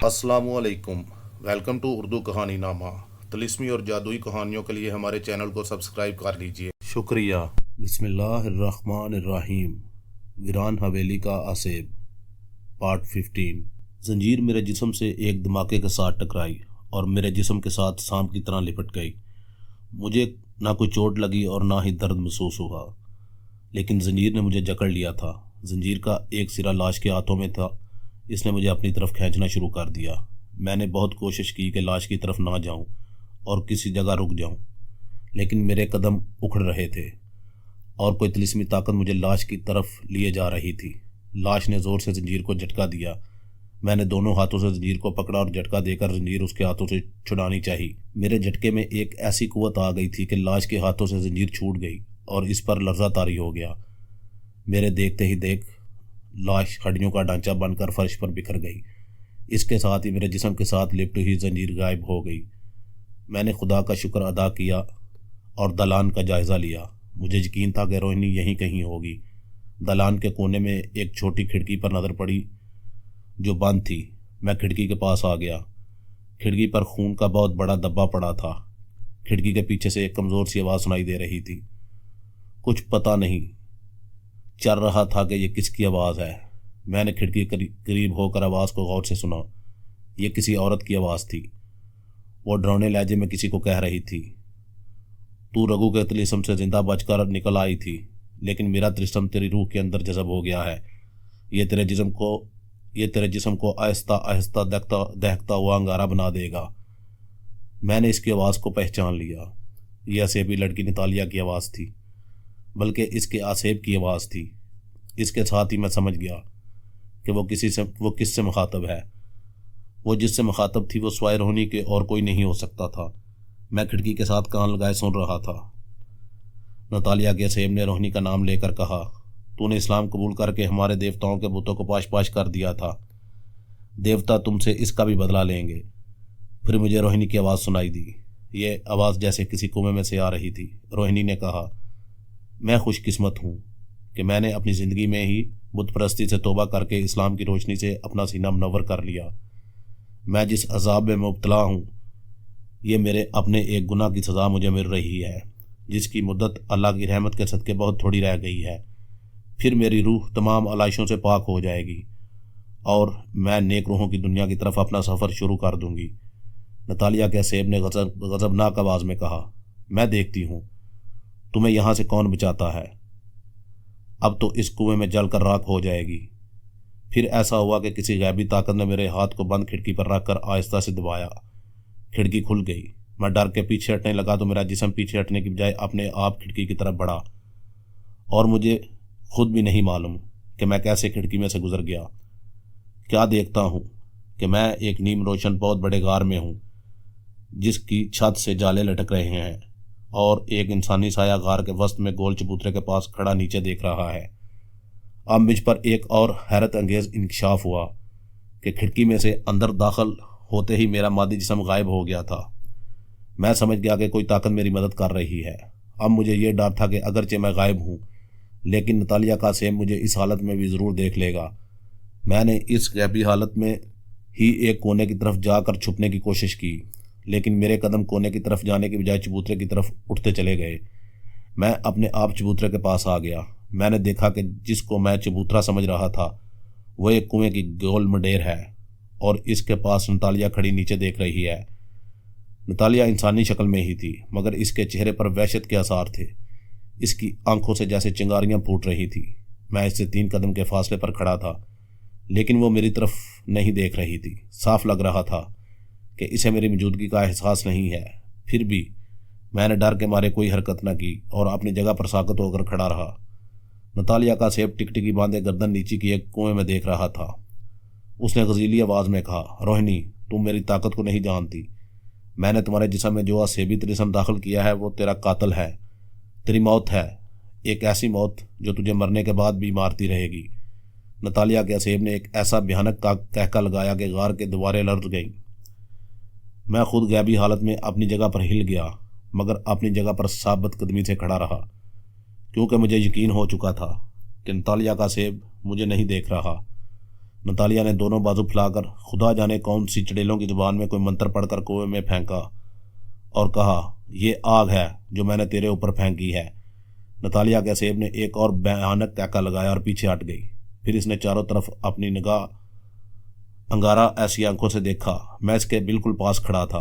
अस्सलामुअलैकुम। Welcome to Urdu कहानी नामा। तिलिस्मी और जादुई कहानियों के लिए हमारे चैनल को सब्सक्राइब कर लीजिए, शुक्रिया। बिस्मिल्लाहिर्रहमानिर्रहीम। वीरान हवेली का आसेब, पार्ट 15। जंजीर मेरे जिस्म से एक धमाके के साथ टकराई और मेरे जिस्म के साथ सांप की तरह लिपट गई। मुझे ना कोई चोट लगी और ना ही दर्द महसूस हुआ, लेकिन जंजीर ने मुझे जकड़ लिया था। जंजीर का एक सिरा लाश के हाथों में था। इसने मुझे अपनी तरफ खींचना शुरू कर दिया। मैंने बहुत कोशिश की कि लाश की तरफ ना जाऊं और किसी जगह रुक जाऊं, लेकिन मेरे कदम उखड़ रहे थे और कोई तिलिस्मी ताकत मुझे लाश की तरफ लिए जा रही थी। लाश ने ज़ोर से जंजीर को झटका दिया। मैंने दोनों हाथों से जंजीर को पकड़ा और झटका देकर जंजीर उसके हाथों से छुड़ानी चाहिए। मेरे झटके में एक ऐसी कुव्वत आ गई थी कि लाश के हाथों से जंजीर छूट गई और इस पर लर्जा तारी हो गया। मेरे देखते ही देख लाश हड्डियों का ढांचा बनकर फर्श पर बिखर गई। इसके साथ ही मेरे जिस्म के साथ लिपटी हुई जंजीर गायब हो गई। मैंने खुदा का शुक्र अदा किया और दलान का जायज़ा लिया। मुझे यकीन था कि रोहिणी यहीं कहीं होगी। दलान के कोने में एक छोटी खिड़की पर नज़र पड़ी जो बंद थी। मैं खिड़की के पास आ गया। खिड़की पर खून का बहुत बड़ा धब्बा पड़ा था। खिड़की के पीछे से एक कमज़ोर सी आवाज़ सुनाई दे रही थी। कुछ पता नहीं चल रहा था कि यह किसकी आवाज़ है। मैंने खिड़की करीब होकर आवाज़ को गौर से सुना। यह किसी औरत की आवाज़ थी। वो डरावने लहजे में किसी को कह रही थी, तू रघु के तिलिस्म से जिंदा बचकर निकल आई थी, लेकिन मेरा तिलिस्म तेरी रूह के अंदर जज़ब हो गया है। ये तेरे जिस्म को आहिस्ता आहिस्ता दहकता हुआ अंगारा बना देगा। मैंने इसकी आवाज़ को पहचान लिया। यह असेबी लड़की नतालिया की आवाज़ थी, बल्कि इसके आसेब की आवाज़ थी। इसके साथ ही मैं समझ गया कि वो किससे मुखातब है। वो जिससे मुखातब थी वो स्वाय रोहिणी के और कोई नहीं हो सकता था। मैं खिड़की के साथ कान लगाए सुन रहा था। नतालिया के असेब ने रोहिणी का नाम लेकर कहा, तूने इस्लाम कबूल करके हमारे देवताओं के बुतों को पाश पाश कर दिया था। देवता तुमसे इसका भी बदला लेंगे। फिर मुझे रोहिणी की आवाज़ सुनाई दी। ये आवाज़ जैसे किसी कुएं में से आ रही थी। रोहिणी ने कहा, मैं खुशकिस्मत हूँ कि मैंने अपनी ज़िंदगी में ही बुत परस्ती से तौबा करके इस्लाम की रोशनी से अपना सीना मुनव्वर कर लिया। मैं जिस अजाब में मुब्तला हूँ, ये मेरे अपने एक गुनाह की सज़ा मुझे मिल रही है, जिसकी मुद्दत अल्लाह की रहमत के सदक़े बहुत थोड़ी रह गई है। फिर मेरी रूह तमाम आलाइशों से पाक हो जाएगी और मैं नेक रूहों की दुनिया की तरफ अपना सफ़र शुरू कर दूँगी। नतालिया के असेब ने गज़बनाक आवाज़ में कहा, मैं देखती हूँ तुम्हें यहाँ से कौन बचाता है। अब तो इस कुएं में जलकर राख हो जाएगी। फिर ऐसा हुआ कि किसी गैबी ताकत ने मेरे हाथ को बंद खिड़की पर रखकर आहिस्ता से दबाया। खिड़की खुल गई। मैं डर के पीछे हटने लगा तो मेरा जिस्म पीछे हटने की बजाय अपने आप खिड़की की तरफ बढ़ा और मुझे खुद भी नहीं मालूम कि मैं कैसे खिड़की में से गुजर गया। क्या देखता हूँ कि मैं एक नीम रोशन बहुत बड़े गार में हूँ, जिसकी छत से जाले लटक रहे हैं और एक इंसानी साया गार के वस्त में गोल चबूतरे के पास खड़ा नीचे देख रहा है। अब मुझ पर एक और हैरत अंगेज़ इंकशाफ हुआ कि खिड़की में से अंदर दाखिल होते ही मेरा मादी जिस्म गायब हो गया था। मैं समझ गया कि कोई ताकत मेरी मदद कर रही है। अब मुझे ये डर था कि अगरचे मैं गायब हूँ, लेकिन नतालिया का सेम मुझे इस हालत में भी ज़रूर देख लेगा। मैंने इस गैबी हालत में ही एक कोने की तरफ जाकर छुपने की कोशिश की, लेकिन मेरे कदम कोने की तरफ जाने की बजाय चबूतरे की तरफ उठते चले गए। मैं अपने आप चबूतरे के पास आ गया। मैंने देखा कि जिसको मैं चबूतरा समझ रहा था वह एक कुएं की गोल मंडेर है और इसके पास नतालिया खड़ी नीचे देख रही है। नतालिया इंसानी शक्ल में ही थी, मगर इसके चेहरे पर वहशत के आसार थे। इसकी आंखों से जैसे चिंगारियां फूट रही थी। मैं इससे 3 कदम के फासले पर खड़ा था, लेकिन वो मेरी तरफ नहीं देख रही थी। साफ लग रहा था कि इसे मेरी मौजूदगी का एहसास नहीं है। फिर भी मैंने डर के मारे कोई हरकत न की और अपनी जगह पर साकत होकर खड़ा रहा। नतालिया का सेब टिकटिकी बांधे गर्दन नीचे की एक कुएं में देख रहा था। उसने गजीली आवाज़ में कहा, रोहिणी, तुम मेरी ताकत को नहीं जानती। मैंने तुम्हारे जिस्म में जो असेबी तिलिस्म दाखिल किया है वो तेरा कातिल है। तेरी मौत है, एक ऐसी मौत जो तुझे मरने के बाद भी मारती रहेगी। नतालिया के असेब ने एक ऐसा भयानक कहका लगाया कि गार के दीवारें लर्ज गईं। मैं खुद गैबी हालत में अपनी जगह पर हिल गया, मगर अपनी जगह पर साबित कदमी से खड़ा रहा, क्योंकि मुझे यकीन हो चुका था कि नतालिया का सेब मुझे नहीं देख रहा। नतालिया ने दोनों बाजू फैलाकर खुदा जाने कौन सी चड़ेलों की जुबान में कोई मंत्र पढ़कर कुएं में फेंका और कहा, ये आग है जो मैंने तेरे ऊपर फेंकी है। नतालिया के सेब ने एक और भयानक कैका लगाया और पीछे हट गई। फिर इसने चारों तरफ अपनी निगाह अंगारा ऐसी आंखों से देखा। मैं इसके बिल्कुल पास खड़ा था,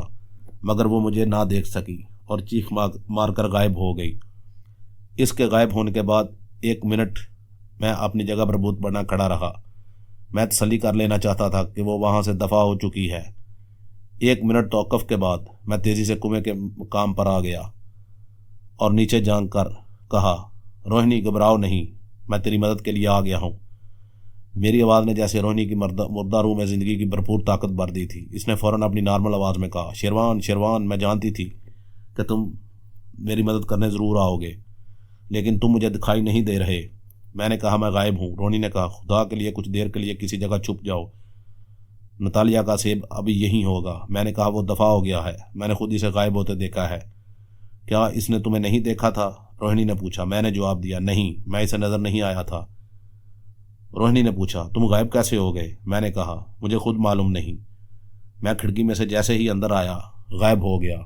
मगर वो मुझे ना देख सकी और चीख मारकर गायब हो गई। इसके गायब होने के बाद 1 मिनट मैं अपनी जगह पर भूत बना खड़ा रहा। मैं तसल्ली कर लेना चाहता था कि वो वहाँ से दफ़ा हो चुकी है। 1 मिनट तौक़ुफ़ के बाद मैं तेज़ी से कुएं के काम पर आ गया और नीचे झांक कर कहा, रोहिणी घबराओ नहीं, मैं तेरी मदद के लिए आ गया हूँ। मेरी आवाज़ ने जैसे रोहिणी की मुर्दा रूह में ज़िंदगी की भरपूर ताकत भर दी थी। इसने फ़ौरन अपनी नॉर्मल आवाज़ में कहा, शेरवान शेरवान, मैं जानती थी कि तुम मेरी मदद करने ज़रूर आओगे, लेकिन तुम मुझे दिखाई नहीं दे रहे। मैंने कहा, मैं गायब हूँ। रोहिणी ने कहा, खुदा के लिए कुछ देर के लिए किसी जगह छुप जाओ, नतालिया का सेब अभी यहीं होगा। मैंने कहा, वो दफ़ा हो गया है, मैंने खुद इसे गायब होते देखा है। क्या इसने तुम्हें नहीं देखा था? रोहिणी ने पूछा। मैंने जवाब दिया, नहीं, मैं इसे नज़र नहीं आया था। रोहिणी ने पूछा, तुम गायब कैसे हो गए? मैंने कहा, मुझे खुद मालूम नहीं, मैं खिड़की में से जैसे ही अंदर आया गायब हो गया।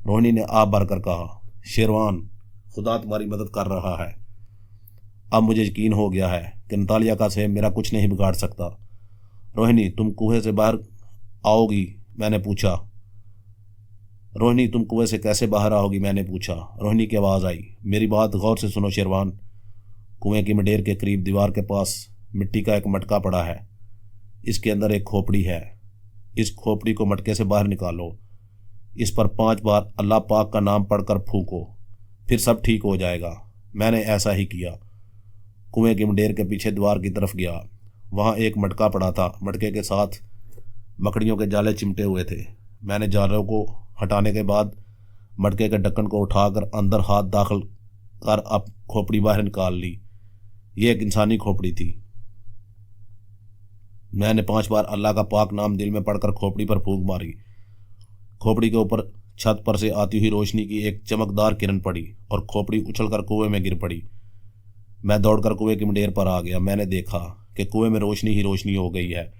रोहिणी ने आप भर कर कहा, शेरवान, खुदा तुम्हारी मदद कर रहा है। अब मुझे यकीन हो गया है कि नतालिया का सेब मेरा कुछ नहीं बिगाड़ सकता। रोहिणी, तुम कुएं से बाहर आओगी? मैंने पूछा। रोहिणी, तुम कुएं से कैसे बाहर आओगी? मैंने पूछा। रोहिणी की आवाज़ आई, मेरी बात गौर से सुनो शेरवान। कुएं की मडेर के करीब दीवार के पास मिट्टी का एक मटका पड़ा है। इसके अंदर एक खोपड़ी है। इस खोपड़ी को मटके से बाहर निकालो। इस पर 5 बार अल्लाह पाक का नाम पढ़कर फूंको, फिर सब ठीक हो जाएगा। मैंने ऐसा ही किया। कुएं की मडेर के पीछे दीवार की तरफ गया। वहाँ एक मटका पड़ा था। मटके के साथ मकड़ियों के जाले चिमटे हुए थे। मैंने जालों को हटाने के बाद मटके के ढक्कन को उठाकर अंदर हाथ दाखिल कर अब खोपड़ी बाहर निकाल ली। ये एक इंसानी खोपड़ी थी। मैंने 5 बार अल्लाह का पाक नाम दिल में पढ़कर खोपड़ी पर फूंक मारी। खोपड़ी के ऊपर छत पर से आती हुई रोशनी की एक चमकदार किरण पड़ी और खोपड़ी उछलकर कुएं में गिर पड़ी। मैं दौड़कर कुएं की मडेर पर आ गया। मैंने देखा कि कुएं में रोशनी ही रोशनी हो गई है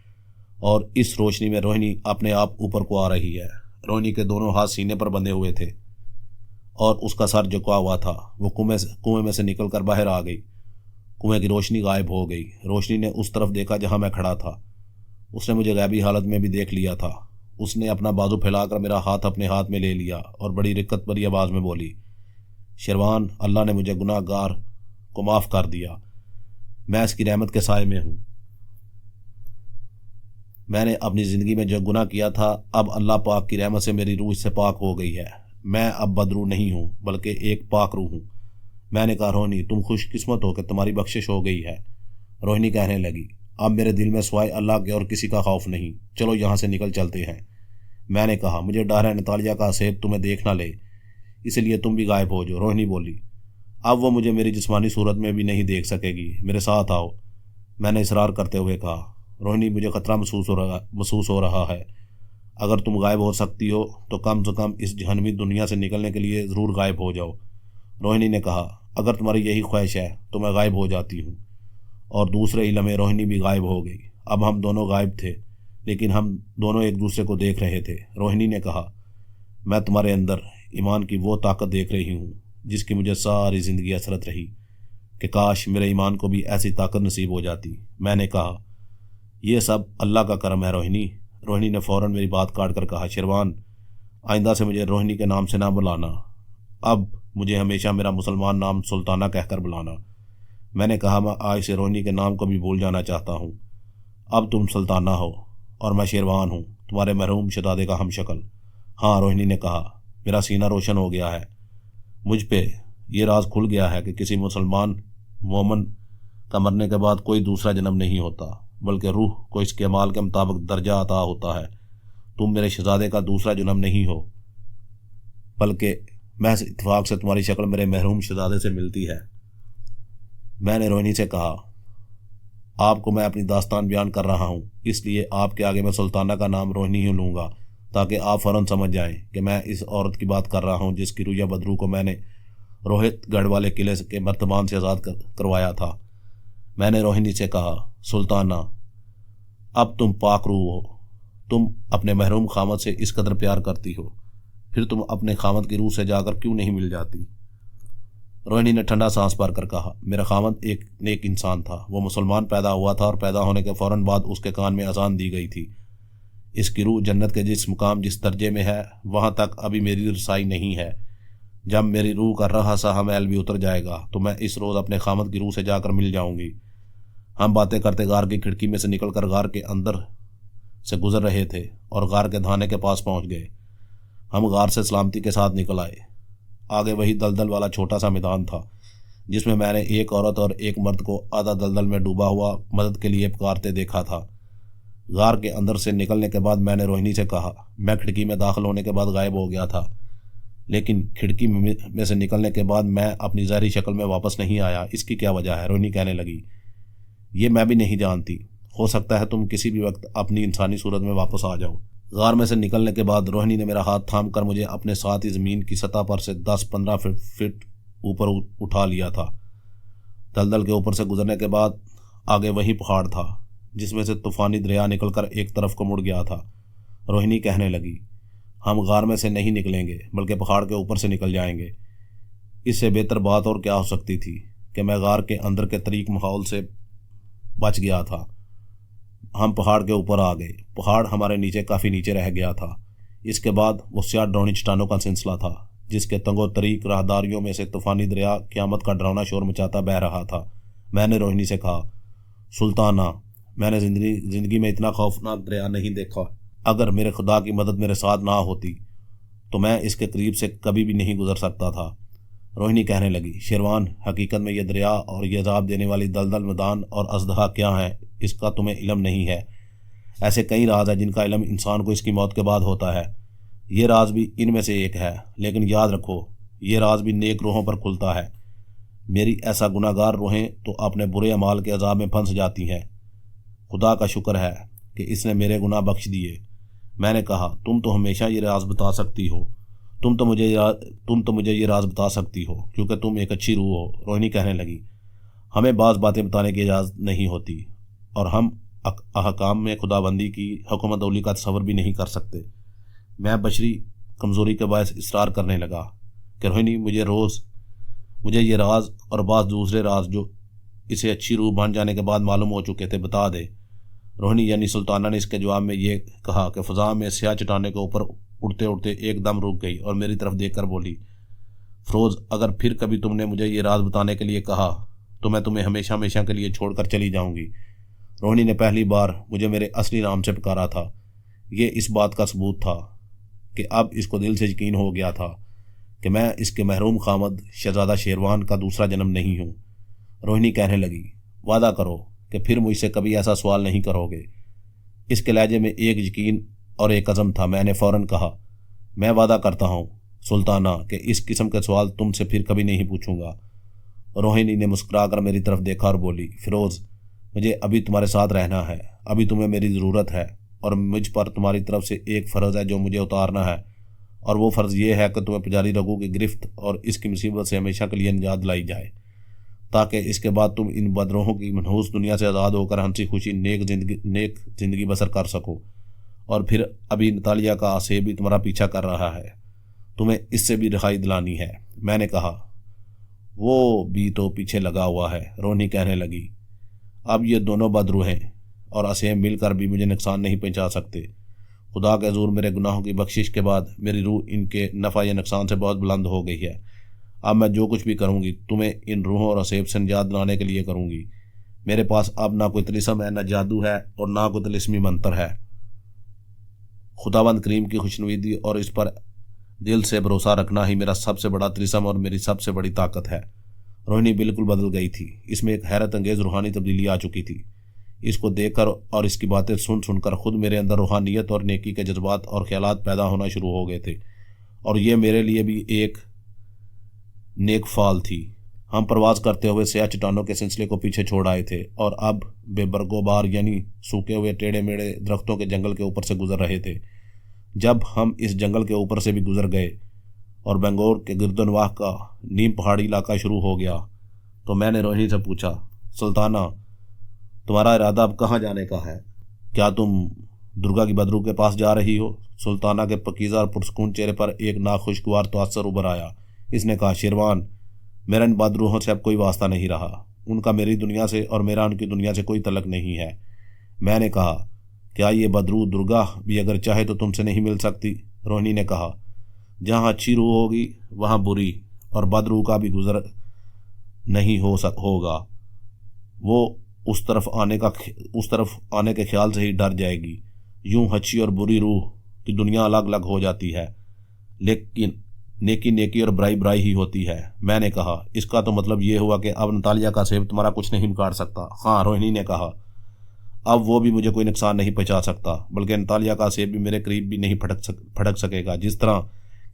और इस रोशनी में रोहिणी अपने आप ऊपर को आ रही है। रोहिणी के दोनों हाथ सीने पर बंधे हुए थे और उसका सर झुका हुआ था। वो कुएं में से निकलकर बाहर आ गई। कुएं की रोशनी गायब हो गई। रोशनी ने उस तरफ देखा जहां मैं खड़ा था। उसने मुझे गैबी हालत में भी देख लिया था। उसने अपना बाजू फैलाकर मेरा हाथ अपने हाथ में ले लिया और बड़ी रिक्कत भरी आवाज़ में बोली, शेरवान, अल्लाह ने मुझे गुनाहगार को माफ़ कर दिया। मैं इसकी रहमत के साए में हूँ। मैंने अपनी ज़िंदगी में जो गुनाह किया था, अब अल्लाह पाक की रहमत से मेरी रूह इससे पाक हो गई है। मैं अब बदरू नहीं हूँ, बल्कि एक पाक रूह हूँ। मैंने कहा, रोहिणी, तुम खुशकिस्मत हो कि तुम्हारी बख्शिश हो गई है। रोहिणी कहने लगी, अब मेरे दिल में सिवाय अल्लाह के और किसी का खौफ नहीं। चलो यहाँ से निकल चलते हैं। मैंने कहा, मुझे डर है नतालिया का सेब तुम्हें देख ना ले, इसलिए तुम भी गायब हो जाओ। रोहिणी बोली, अब वो मुझे मेरी जिस्मानी सूरत में भी नहीं देख सकेगी। मेरे साथ आओ, मैंने इसरार करते हुए कहा। रोहिणी, मुझे खतरा महसूस हो रहा है। अगर तुम गायब हो सकती हो तो कम से कम इस जहन्नमी दुनिया से निकलने के लिए ज़रूर गायब हो जाओ। रोहिणी ने कहा, अगर तुम्हारी यही ख्वाहिश है तो मैं गायब हो जाती हूँ। और दूसरे ही लम्हे रोहिणी भी गायब हो गई। अब हम दोनों गायब थे, लेकिन हम दोनों एक दूसरे को देख रहे थे। रोहिणी ने कहा, मैं तुम्हारे अंदर ईमान की वो ताकत देख रही हूँ जिसकी मुझे सारी ज़िंदगी हसरत रही कि काश मेरे ईमान को भी ऐसी ताकत नसीब हो जाती। मैंने कहा, यह सब अल्लाह का करम है रोहिणी। रोहिणी ने फ़ौरन मेरी बात काट कर कहा, शेरवान, आइंदा से मुझे रोहिणी के नाम से ना बुलाना। अब मुझे हमेशा मेरा मुसलमान नाम सुल्ताना कहकर बुलाना। मैंने कहा, मैं आज से रोहिणी के नाम को भी भूल जाना चाहता हूँ। अब तुम सुल्ताना हो और मैं शेरवान हूँ, तुम्हारे मरहूम शहजादे का हमशक्ल। हाँ, रोहिणी ने कहा, मेरा सीना रोशन हो गया है। मुझ पे ये राज खुल गया है कि किसी मुसलमान मोमन का मरने के बाद कोई दूसरा जन्म नहीं होता, बल्कि रूह को इसके अमाल के मुताबिक दर्जा अता होता है। तुम मेरे शहजादे का दूसरा जन्म नहीं हो, बल्कि महज इत्तेफाक से तुम्हारी शक्ल मेरे मरहूम शहजादे से मिलती है। मैंने रोहिणी से कहा, आपको मैं अपनी दास्तान बयान कर रहा हूँ, इसलिए आपके आगे मैं सुल्ताना का नाम रोहिणी ही लूँगा, ताकि आप फ़ौरन समझ जाएं कि मैं इस औरत की बात कर रहा हूँ जिसकी रुया बदरू को मैंने रोहितगढ़ वाले किले के मर्तबान से आज़ाद करवाया था। मैंने रोहिणी से कहा, सुल्ताना, अब तुम पाक रूह हो, तुम अपने महरूम खामद से इस कदर प्यार करती हो, फिर तुम अपने खामद की रूह से जाकर क्यों नहीं मिल जाती? रोहिणी ने ठंडा सांस भर कर कहा, मेरा खामद एक नेक इंसान था, वो मुसलमान पैदा हुआ था और पैदा होने के फ़ौरन बाद उसके कान में अजान दी गई थी। इसकी रूह जन्नत के जिस मुकाम जिस दर्जे में है वहाँ तक अभी मेरी रसाई नहीं है। जब मेरी रूह का रहा सहा महल भी उतर जाएगा तो मैं इस रोज़ अपने खामद की रूह से जाकर मिल जाऊंगी। हम बातें करते गार की खिड़की में से निकलकर गार के अंदर से गुजर रहे थे और गार के धाने के पास पहुंच गए। हम गार से सलामती के साथ निकल आए। आगे वही दलदल वाला छोटा सा मैदान था जिसमें मैंने एक औरत और एक मर्द को आधा दलदल में डूबा हुआ मदद के लिए पुकारते देखा था। गार के अंदर से निकलने के बाद मैंने रोहिणी से कहा, मैं खिड़की में दाखिल होने के बाद गायब हो गया था, लेकिन खिड़की में से निकलने के बाद मैं अपनी ज़ाहिरी शक्ल में वापस नहीं आया, इसकी क्या वजह है? रोहिणी कहने लगी, ये मैं भी नहीं जानती, हो सकता है तुम किसी भी वक्त अपनी इंसानी सूरत में वापस आ जाओ। गार में से निकलने के बाद रोहिणी ने मेरा हाथ थाम कर मुझे अपने साथ ही ज़मीन की सतह पर से 10-15 फीट ऊपर उठा लिया था। दलदल के ऊपर से गुजरने के बाद आगे वही पहाड़ था जिसमें से तूफ़ानी दरिया निकलकर एक तरफ को मुड़ गया था। रोहिणी कहने लगी, हम गार में से नहीं निकलेंगे बल्कि पहाड़ के ऊपर से निकल जाएंगे। इससे बेहतर बात और क्या हो सकती थी कि मैं गार के अंदर के तरीक माहौल से बच गया था। हम पहाड़ के ऊपर आ गए। पहाड़ हमारे नीचे काफ़ी नीचे रह गया था। इसके बाद वो स्याह ड्रोनी चट्टानों का सिलसिला था जिसके तंगो तरीक राहदारियों में से तूफ़ानी दरिया क़यामत का डरावना शोर मचाता बह रहा था। मैंने रोहिणी से कहा, सुल्ताना, मैंने ज़िंदगी में इतना खौफनाक दरिया नहीं देखा। अगर मेरे खुदा की मदद मेरे साथ ना होती तो मैं इसके करीब से कभी भी नहीं गुजर सकता था। रोहिणी कहने लगी, शेरवान, हकीकत में यह दरिया और ये अजाब देने वाली दलदल मैदान और अजदहा क्या है इसका तुम्हें इल्म नहीं है। ऐसे कई राज हैं जिनका इल्म इंसान को इसकी मौत के बाद होता है। ये राज भी इनमें से एक है, लेकिन याद रखो ये राज भी नेक रूहों पर खुलता है। मेरी ऐसा गुनाहगार रूहें तो अपने बुरे अमाल के अजाब में फंस जाती हैं। खुदा का शुक्र है कि इसने मेरे गुनाह बख्श दिए। मैंने कहा, तुम तो हमेशा ये राज बता सकती हो, तुम तो मुझे ये राज बता सकती हो क्योंकि तुम एक अच्छी रूह हो। रोहिणी कहने लगी, हमें बाज़ बातें बताने की इजाज़त नहीं होती और हम अहकाम में खुदाबंदी की हुकूमत औली का तस्वर भी नहीं कर सकते। मैं बशरी कमज़ोरी के बायस इसरार करने लगा कि रोहिणी मुझे ये राज और बाज़ दूसरे राज जो इसे अच्छी रूह बन जाने के बाद मालूम हो चुके थे बता दे। रोहिणी यानी सुल्ताना ने इसके जवाब में ये कहा कि फ़ज़ा में स्याह चट्टानों के ऊपर उड़ते उड़ते एकदम रुक गई और मेरी तरफ देखकर बोली, फ़रोज़, अगर फिर कभी तुमने मुझे ये राज बताने के लिए कहा तो मैं तुम्हें हमेशा हमेशा के लिए छोड़कर चली जाऊंगी। रोहिणी ने पहली बार मुझे मेरे असली नाम से पुकारा था। ये इस बात का सबूत था कि अब इसको दिल से यकीन हो गया था कि मैं इसके महरूम खामद शहज़ादा शेरवान का दूसरा जन्म नहीं हूँ। रोहिणी कहने लगी, वादा करो कि फिर मुझसे कभी ऐसा सवाल नहीं करोगे। इसके लहजे में एक यकीन और एक अज़म था। मैंने फ़ौरन कहा, मैं वादा करता हूँ सुल्ताना कि इस किस्म के सवाल तुमसे फिर कभी नहीं पूछूंगा। रोहिणी ने मुस्कुराकर मेरी तरफ देखा और बोली, फ़िरोज़, मुझे अभी तुम्हारे साथ रहना है, अभी तुम्हें मेरी ज़रूरत है और मुझ पर तुम्हारी तरफ से एक फ़र्ज़ है जो मुझे उतारना है, और वो फ़र्ज़ ये है कि तुम्हें पुजारी रघु की गिरफ्त और इसकी मुसीबत से हमेशा के लिए निजात दिलाई जाए ताकि इसके बाद तुम इन बदरोहों की मनहूस दुनिया से आज़ाद होकर हंसी खुशी नेक ज़िंदगी बसर कर सको। और फिर अभी नतालिया का आसेब भी तुम्हारा पीछा कर रहा है, तुम्हें इससे भी रिहाई दिलानी है। मैंने कहा, वो भी तो पीछे लगा हुआ है। रोहिणी कहने लगी, अब ये दोनों बदरूहें और असेम मिलकर भी मुझे नुकसान नहीं पहुंचा सकते। खुदा के हज़ूर मेरे गुनाहों की बख्शिश के बाद मेरी रूह इनके नफ़ा या नुकसान से बहुत बुलंद हो गई है। अब मैं जो कुछ भी करूँगी तुम्हें इन रूहों और असेब से निजात दिलाने के लिए करूँगी। मेरे पास अब ना कोई तिलिस्म है, ना जादू है और ना कोई तिलिस्मी मंत्र है। खुदावंद करीम की खुशनुदी और इस पर दिल से भरोसा रखना ही मेरा सबसे बड़ा तिलिस्म और मेरी सबसे बड़ी ताकत है। रोहिणी बिल्कुल बदल गई थी। इसमें एक हैरत अंगेज़ रूहानी तब्दीली आ चुकी थी। इसको देखकर और इसकी बातें सुनकर खुद मेरे अंदर रूहानियत और नेकी के जज्बात और ख्यालात पैदा होना शुरू हो गए थे और ये मेरे लिए भी एक नेक फाल थी। हम प्रवास करते हुए स्याह चट्टानों के सिलसिले को पीछे छोड़ आए थे और अब बेबरगोबार यानी सूखे हुए टेढ़े मेढ़े दरख्तों के जंगल के ऊपर से गुजर रहे थे। जब हम इस जंगल के ऊपर से भी गुजर गए और बेंगोर के गिरदनवाह का नीम पहाड़ी इलाका शुरू हो गया तो मैंने रोहिणी से पूछा, सुल्ताना, तुम्हारा इरादा अब कहाँ जाने का है? क्या तुम दुर्गा की बदरू के पास जा रही हो? सुल्ताना के पकीज़ा और पुरस्कून चेहरे पर एक नाखुशगवार तासर उभर आया। इसने कहा, शेरवान, मेरा इन बदरूहों से अब कोई वास्ता नहीं रहा। उनका मेरी दुनिया से और मेरा उनकी दुनिया से कोई तलक नहीं है। मैंने कहा, क्या ये बदरू दुर्गा भी अगर चाहे तो तुमसे नहीं मिल सकती? रोहिणी ने कहा, जहाँ अच्छी रूह होगी वहाँ बुरी, और बदरू का भी गुजर नहीं होगा। वो उस तरफ आने के ख्याल से ही डर जाएगी। यूं अच्छी और बुरी रूह की दुनिया अलग अलग हो जाती है, लेकिन नेकी नेकी और बुराई बुराई ही होती है। मैंने कहा, इसका तो मतलब ये हुआ कि अब नतालिया का सेब तुम्हारा कुछ नहीं बिगाड़ सकता। हाँ, रोहिणी ने कहा, अब वो भी मुझे कोई नुकसान नहीं पहुंचा सकता, बल्कि नतालिया का सेब भी मेरे करीब भी नहीं फटक सकेगा। जिस तरह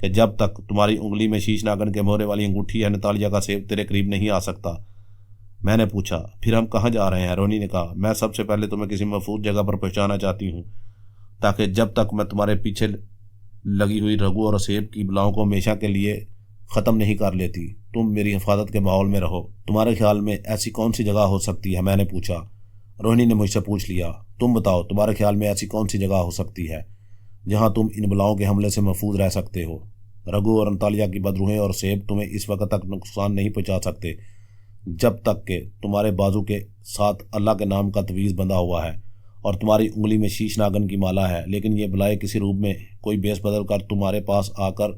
कि जब तक तुम्हारी उंगली में शीश नागन के मोहरे वाली अंगूठी है, नतालिया का सेब तेरे करीब नहीं आ सकता। मैंने पूछा, फिर हम कहाँ जा रहे हैं? रोहिणी ने कहा, मैं सबसे पहले तुम्हें किसी महफूज जगह पर पहुंचाना चाहती हूँ, ताकि जब तक मैं तुम्हारे पीछे लगी हुई रघु और सेब की बलाओं को हमेशा के लिए ख़त्म नहीं कर लेती, तुम मेरी हिफाजत के माहौल में रहो। तुम्हारे ख्याल में ऐसी कौन सी जगह हो सकती है? मैंने पूछा। रोहिणी ने मुझसे पूछ लिया, तुम बताओ, तुम्हारे ख्याल में ऐसी कौन सी जगह हो सकती है जहाँ तुम इन बलाओं के हमले से महफूज रह सकते हो? रघु और नतालिया की बदरूहें और सेब तुम्हें इस वक्त तक नुकसान नहीं पहुँचा सकते, जब तक कि तुम्हारे बाजू के साथ अल्लाह के नाम का तवीज़ बंधा हुआ है और तुम्हारी उंगली में शीश नागन की माला है। लेकिन ये बलाएं किसी रूप में कोई बेस बदल कर तुम्हारे पास आकर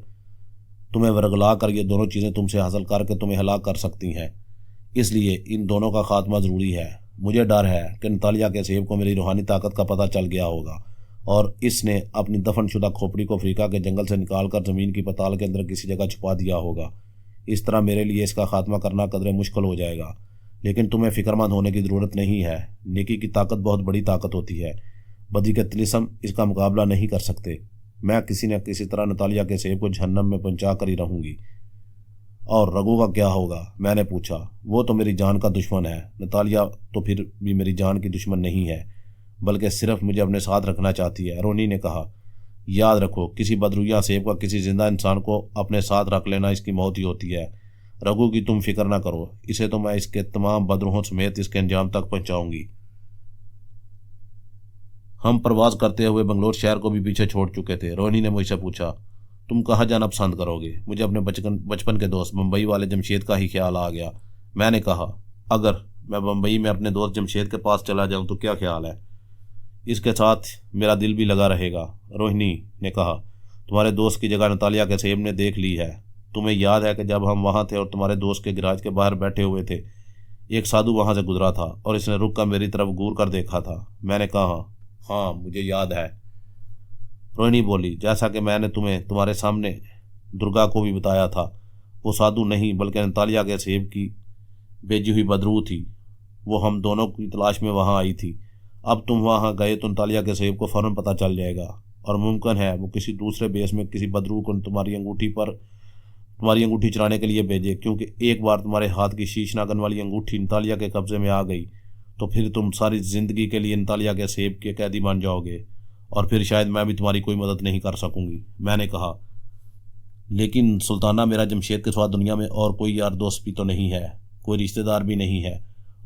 तुम्हें वरगला कर ये दोनों चीज़ें तुमसे हासिल करके तुम्हें हलाक कर सकती हैं। इसलिए इन दोनों का खात्मा ज़रूरी है। मुझे डर है कि नतालिया के सेब को मेरी रूहानी ताकत का पता चल गया होगा और इसने अपनी दफनशुदा खोपड़ी को अफ्रीका के जंगल से निकालकर ज़मीन की पताल के अंदर किसी जगह छुपा दिया होगा। इस तरह मेरे लिए इसका खात्मा करना कदरे मुश्किल हो जाएगा। लेकिन तुम्हें फ़िक्रमंद होने की ज़रूरत नहीं है। नेकी की ताकत बहुत बड़ी ताकत होती है। बदी के तिलिस्म इसका मुकाबला नहीं कर सकते। मैं किसी न किसी तरह नतालिया के सेब को जहन्नम में पहुंचा कर ही रहूँगी। और रघु का क्या होगा? मैंने पूछा। वो तो मेरी जान का दुश्मन है। नतालिया तो फिर भी मेरी जान की दुश्मन नहीं है, बल्कि सिर्फ मुझे अपने साथ रखना चाहती है। रोहिणी ने कहा, याद रखो, किसी बदरूया सेब का किसी जिंदा इंसान को अपने साथ रख लेना इसकी मौत ही होती है। रघु की तुम फिक्र ना करो, इसे तो मैं इसके तमाम बदरूहों समेत इसके अंजाम तक पहुंचाऊंगी। हम प्रवास करते हुए बंगलोर शहर को भी पीछे छोड़ चुके थे। रोहिणी ने मुझसे पूछा, तुम कहाँ जाना पसंद करोगे? मुझे अपने बचपन के दोस्त मुंबई वाले जमशेद का ही ख्याल आ गया। मैंने कहा, अगर मैं मुंबई में अपने दोस्त जमशेद के पास चला जाऊँ तो क्या ख्याल है? इसके साथ मेरा दिल भी लगा रहेगा। रोहिणी ने कहा, तुम्हारे दोस्त की जगह नतालिया के सेब ने देख ली है। तुम्हें याद है कि जब हम वहाँ थे और तुम्हारे दोस्त के गैराज के बाहर बैठे हुए थे, एक साधु वहाँ से गुजरा था और इसने रुक कर मेरी तरफ घूर कर देखा था। मैंने कहा, हाँ मुझे याद है। रोहिणी बोली, जैसा कि मैंने तुम्हें तुम्हारे सामने दुर्गा को भी बताया था, वो साधु नहीं बल्कि नतालिया के सेब की भेजी हुई बदरू थी। वो हम दोनों की तलाश में वहाँ आई थी। अब तुम वहाँ गए तो नतालिया के सेब को फ़ौरन पता चल जाएगा और मुमकिन है वो किसी दूसरे बेस में किसी बदरू को तुम्हारी अंगूठी चुराने के लिए भेजे, क्योंकि एक बार तुम्हारे हाथ की शीश नागन वाली अंगूठी नतालिया के कब्जे में आ गई तो फिर तुम सारी ज़िंदगी के लिए नतालिया के सेब के कैदी बन जाओगे और फिर शायद मैं भी तुम्हारी कोई मदद नहीं कर सकूंगी। मैंने कहा, लेकिन सुल्ताना, मेरा जमशेद के साथ दुनिया में और कोई यार दोस्त भी तो नहीं है, कोई रिश्तेदार भी नहीं है,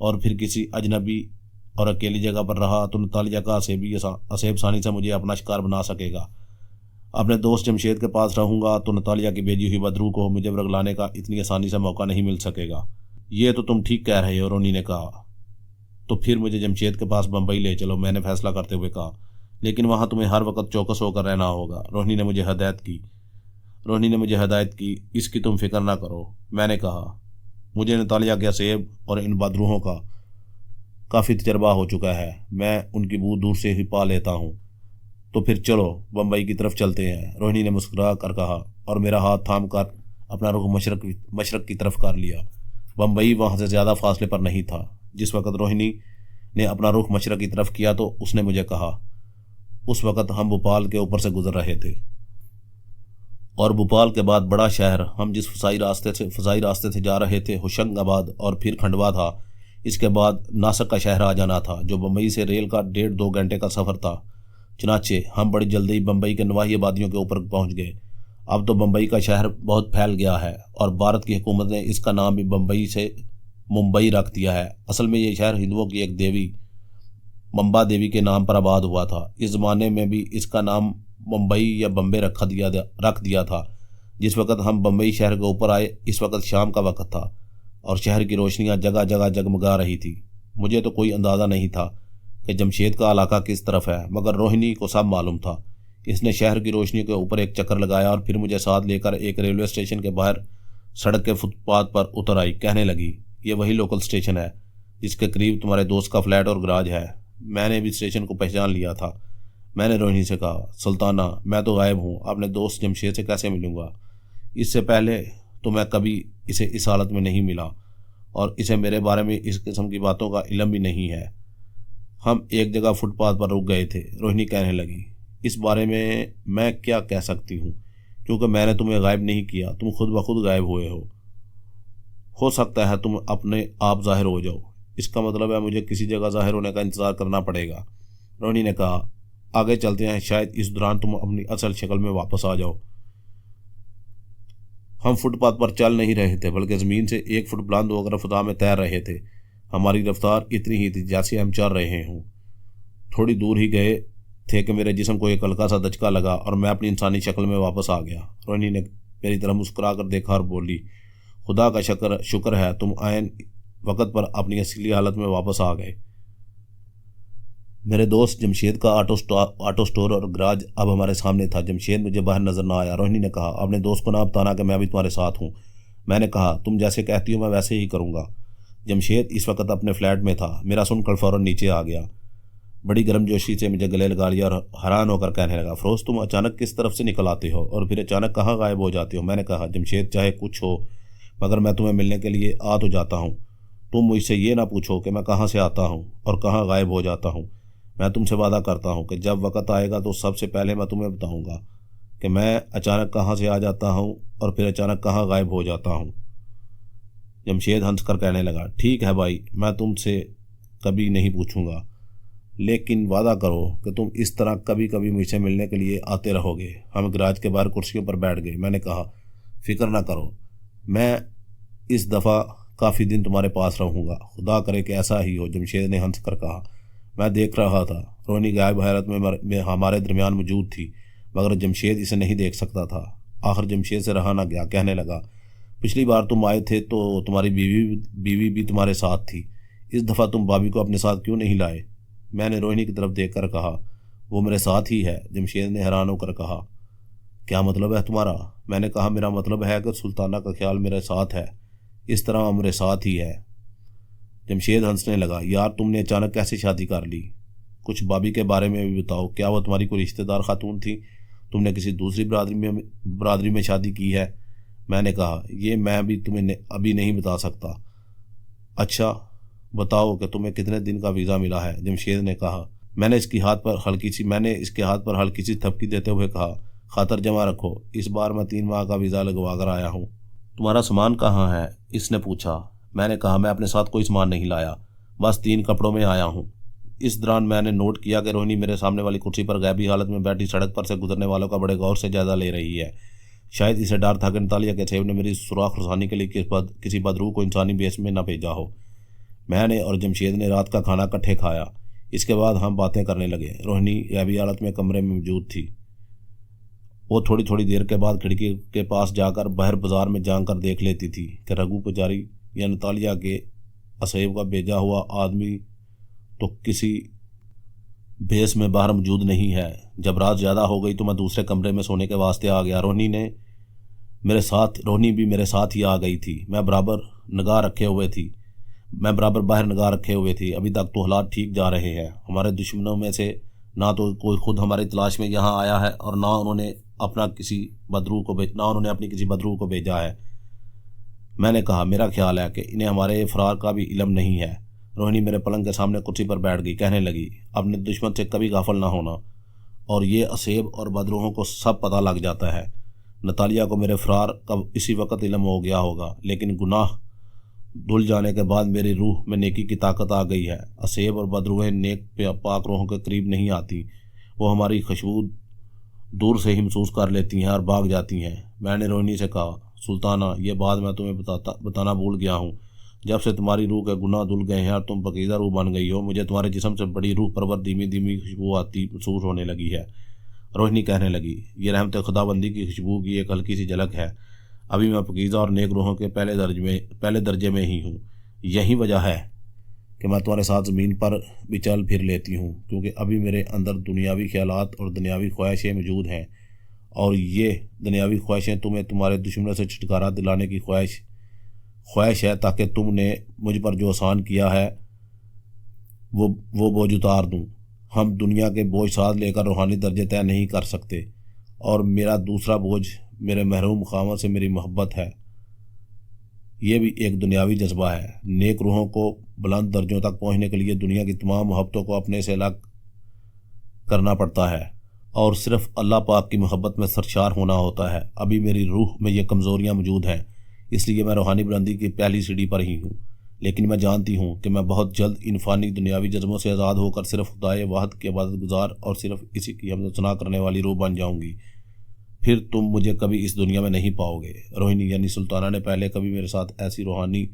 और फिर किसी अजनबी और अकेली जगह पर रहा तो नतालिया का असेब सानी से मुझे अपना शिकार बना सकेगा। अपने दोस्त जमशेद के पास रहूँगा तो नतालिया की भेजी हुई बदरू को मुझे वरगलाने का इतनी आसानी से मौका नहीं मिल सकेगा। ये तो तुम ठीक कह रहे हो, रोहिणी ने कहा। तो फिर मुझे जमशेद के पास बम्बई ले चलो, मैंने फैसला करते हुए कहा। लेकिन वहाँ तुम्हें हर वक्त चौकस होकर रहना होगा। रोहिणी ने मुझे हदायत की। इसकी तुम फिक्र ना करो। मैंने कहा, मुझे नतालिया के सेब और इन बदरूहों का काफ़ी तजर्बा हो चुका है, मैं उनकी बू दूर से ही पा लेता हूँ। तो फिर चलो बम्बई की तरफ चलते हैं, रोहिणी ने मुस्कुरा कर कहा और मेरा हाथ थाम कर अपना रुख मशरक की तरफ कर लिया। बम्बई वहाँ से ज़्यादा फासले पर नहीं था। जिस वक़्त रोहिणी ने अपना रुख मशरक की तरफ किया तो उसने मुझे कहा, उस वक़्त हम भोपाल के ऊपर से गुजर रहे थे और भोपाल के बाद बड़ा शहर हम जिस फसाई रास्ते से जा रहे थे होशंगाबाद और फिर खंडवा था। इसके बाद नासिक का शहर आ जाना था, जो बम्बई से रेल का 1.5-2 घंटे का सफ़र था। चुनाचे हम बड़ी जल्दी बम्बई के नवाही आबादियों के ऊपर पहुंच गए। अब तो बम्बई का शहर बहुत फैल गया है और भारत की हुकूमत ने इसका नाम भी बम्बई से मुंबई रख दिया है। असल में ये शहर हिंदुओं की एक देवी बम्बा देवी के नाम पर आबाद हुआ था। इस ज़माने में भी इसका नाम मुंबई या बम्बे रख दिया था। जिस वक्त हम बम्बई शहर के ऊपर आए इस वक्त शाम का वक्त था और शहर की रोशनियां जगह जगह जगमगा रही थी। मुझे तो कोई अंदाज़ा नहीं था कि जमशेद का इलाका किस तरफ है, मगर रोहिणी को सब मालूम था। इसने शहर की रोशनी के ऊपर एक चक्कर लगाया और फिर मुझे साथ लेकर एक रेलवे स्टेशन के बाहर सड़क के फुटपाथ पर उतर आई। कहने लगी, ये वही लोकल स्टेशन है जिसके करीब तुम्हारे दोस्त का फ्लैट और गराज है। मैंने भी स्टेशन को पहचान लिया था। मैंने रोहिणी से कहा, सुल्ताना, मैं तो गायब हूँ, अपने दोस्त जमशेद से कैसे मिलूँगा? इससे पहले तो मैं कभी इसे इस हालत में नहीं मिला और इसे मेरे बारे में इस किस्म की बातों का इल्म भी नहीं है। हम एक जगह फुटपाथ पर रुक गए थे। रोहिणी कहने लगी, इस बारे में मैं क्या कह सकती हूँ, क्योंकि मैंने तुम्हें गायब नहीं किया, तुम खुद ब खुद गायब हुए हो सकता है तुम अपने आप जाहिर हो जाओ। इसका मतलब है मुझे किसी जगह जाहिर होने का इंतज़ार करना पड़ेगा। रोहिणी ने कहा, आगे चलते हैं, शायद इस दौरान तुम अपनी असल शक्ल में वापस आ जाओ। हम फुटपाथ पर चल नहीं रहे थे, बल्कि ज़मीन से 1 फुट बुलंद होकर फ़िज़ा में तैर रहे थे। हमारी रफ्तार इतनी ही थी जैसे हम चल रहे हों। थोड़ी दूर ही गए थे कि मेरे जिस्म को एक हल्का सा दचका लगा और मैं अपनी इंसानी शक्ल में वापस आ गया। रोहिणी ने मेरी तरफ मुस्कुरा कर देखा और बोली, खुदा का शुक्र है तुम आयन वक़्त पर अपनी असली हालत में वापस आ गए। मेरे दोस्त जमशेद का ऑटो स्टोर और गराज अब हमारे सामने था। जमशेद मुझे बाहर नजर ना आया। रोहिणी ने कहा, अपने दोस्त को ना बताना कि मैं भी तुम्हारे साथ हूँ। मैंने कहा, तुम जैसे कहती हो मैं वैसे ही करूँगा। जमशेद इस वक्त अपने फ्लैट में था। मेरा सुनकर फ़ौरन नीचे आ गया। बड़ी गर्मजोशी से मुझे गले लगा लिया और हैरान होकर कहने लगा, फ़रोज़, तुम अचानक किस तरफ से निकल आते हो और फिर अचानक कहाँ गायब हो जाते हो? मैंने कहा, जमशेद, चाहे कुछ हो मगर मैं तुम्हें मिलने के लिए आ तो जाता हूँ। तुम मुझसे ये ना पूछो कि मैं कहाँ से आता हूँ और कहाँ गायब हो जाता हूँ। मैं तुमसे वादा करता हूँ कि जब वक़्त आएगा तो सबसे पहले मैं तुम्हें बताऊँगा कि मैं अचानक कहाँ से आ जाता हूँ और फिर अचानक कहाँ गायब हो जाता हूँ। जमशेद हंसकर कहने लगा, ठीक है भाई, मैं तुमसे कभी नहीं पूछूंगा, लेकिन वादा करो कि तुम इस तरह कभी कभी मुझसे मिलने के लिए आते रहोगे। हम गराज के बाहर कुर्सियों पर बैठ गए। मैंने कहा, फ़िक्र ना करो, मैं इस दफ़ा काफ़ी दिन तुम्हारे पास रहूँगा। खुदा करे कि ऐसा ही हो। जमशेद ने हंस कर कहा। मैं देख रहा था, रोहिणी गायब हालत में हमारे दरमियान मौजूद थी, मगर जमशेद इसे नहीं देख सकता था। आखिर जमशेद से रहा ना गया। कहने लगा, पिछली बार तुम आए थे तो तुम्हारी बीवी भी तुम्हारे साथ थी। इस दफ़ा तुम भाभी को अपने साथ क्यों नहीं लाए? मैंने रोहिणी की तरफ देखकर कहा, वो मेरे साथ ही है। जमशेद ने हैरान होकर कहा, क्या मतलब है तुम्हारा? मैंने कहा, मेरा मतलब है कि सुल्ताना का ख्याल मेरे साथ है, इस तरह मेरे साथ ही है। जमशेद हंसने लगा, यार, तुमने अचानक कैसे शादी कर ली? कुछ भाभी के बारे में भी बताओ। क्या वो तुम्हारी कोई रिश्तेदार खातून थी? तुमने किसी दूसरी बरादरी में शादी की है? मैंने कहा, ये मैं भी तुम्हें अभी नहीं बता सकता। अच्छा, बताओ कि तुम्हें कितने दिन का वीज़ा मिला है? जमशेद ने कहा। मैंने इसके हाथ पर हल्की सी थपकी देते हुए कहा, खातर जमा रखो, इस बार मैं 3 माह का वीज़ा लगवा कर आया हूँ। तुम्हारा सामान कहाँ है? इसने पूछा। मैंने कहा, मैं अपने साथ कोई सामान नहीं लाया, बस 3 कपड़ों में आया हूँ। इस दौरान मैंने नोट किया कि रोहिणी मेरे सामने वाली कुर्सी पर गायबी हालत में बैठी सड़क पर से गुजरने वालों का बड़े गौर से जायजा ले रही है। शायद इसे डर था कि नतालिया के सेब ने मेरी सुराख रुसानी के लिए किसी बदरू को इंसानी बेस में न भेजा हो। मैंने और जमशेद ने रात का खाना इकट्ठे खाया। इसके बाद हम बातें करने लगे। रोहिणी गायबी हालत में कमरे में मौजूद थी। वो थोड़ी थोड़ी देर के बाद खिड़की के पास जाकर बाहर बाजार में जाकर देख लेती थी कि रघु पुजारी या नतालिया के असेब का भेजा हुआ आदमी तो किसी बेस में बाहर मौजूद नहीं है। जब रात ज़्यादा हो गई तो मैं दूसरे कमरे में सोने के वास्ते आ गया। रोहिणी भी मेरे साथ ही आ गई थी। मैं बराबर बाहर निगाह रखे हुए थी। अभी तक तो हालात ठीक जा रहे हैं। हमारे दुश्मनों में से ना तो कोई खुद हमारी तलाश में यहाँ आया है और ना उन्होंने अपनी किसी बदरू को भेजा है। मैंने कहा, मेरा ख्याल है कि इन्हें हमारे फरार का भी इल्म नहीं है। रोहिणी मेरे पलंग के सामने कुर्सी पर बैठ गई। कहने लगी, अपने दुश्मन से कभी गाफिल ना होना, और ये असेब और बदरूहों को सब पता लग जाता है। नतालिया को मेरे फरार का इसी वक्त इल्म हो गया होगा, लेकिन गुनाह धुल जाने के बाद मेरी रूह में नेकी की ताकत आ गई है। असेब और बदरूहें नेक पाक रूहों के करीब नहीं आती। वो हमारी खुशबू दूर से ही महसूस कर लेती हैं और भाग जाती हैं। मैंने रोहिणी से कहा, सुल्ताना, ये बात मैं तुम्हें बताना भूल गया हूँ। जब से तुम्हारी रूह के गुनाह धुल गए हैं और तुम पकीज़ा रूह बन गई हो, मुझे तुम्हारे जिस्म से बड़ी रूह परवर धीमी धीमी खुशबू आती महसूस होने लगी है। रोहिणी कहने लगी, ये रहमत खुदाबंदी की खुशबू की एक हल्की सी झलक है। अभी मैं पकीज़ा और नेक रूहों के पहले दर्जे में ही हूँ। यही वजह है कि मैं तुम्हारे साथ ज़मीन पर भी चल फिर लेती हूँ, क्योंकि अभी मेरे अंदर दुनियावी ख्यालात और दुनियावी ख्वाहिशें मौजूद हैं, और ये दुनियावी ख्वाहिशें तुम्हें तुम्हारे दुश्मनों से छुटकारा दिलाने की ख्वाहिश है, ताकि तुमने मुझ पर जो एहसान किया है वो बोझ उतार दूँ। हम दुनिया के बोझ साथ लेकर रूहानी दर्जे तय नहीं कर सकते, और मेरा दूसरा बोझ मेरे महरूम खामद से मेरी मोहब्बत है। ये भी एक दुनियावी जज्बा है। नेक रूहों को बुलंद दर्जों तक पहुंचने के लिए दुनिया की तमाम मोहब्बतों को अपने से अलग करना पड़ता है और सिर्फ अल्लाह पाक की मोहब्बत में सरशार होना होता है। अभी मेरी रूह में ये कमज़ोरियाँ मौजूद हैं, इसलिए मैं रूहानी बुलंदी की पहली सीढ़ी पर ही हूँ। लेकिन मैं जानती हूँ कि मैं बहुत जल्द इन फ़ानी दुनियावी जज्बों से आज़ाद होकर सिर्फ खुदाए वाहद की इबादत गुजार और सिर्फ इसी की हमद सना करने वाली रूह बन जाऊँगी। फिर तुम मुझे कभी इस दुनिया में नहीं पाओगे। रोहिणी यानी सुल्ताना ने पहले कभी मेरे साथ ऐसी रूहानी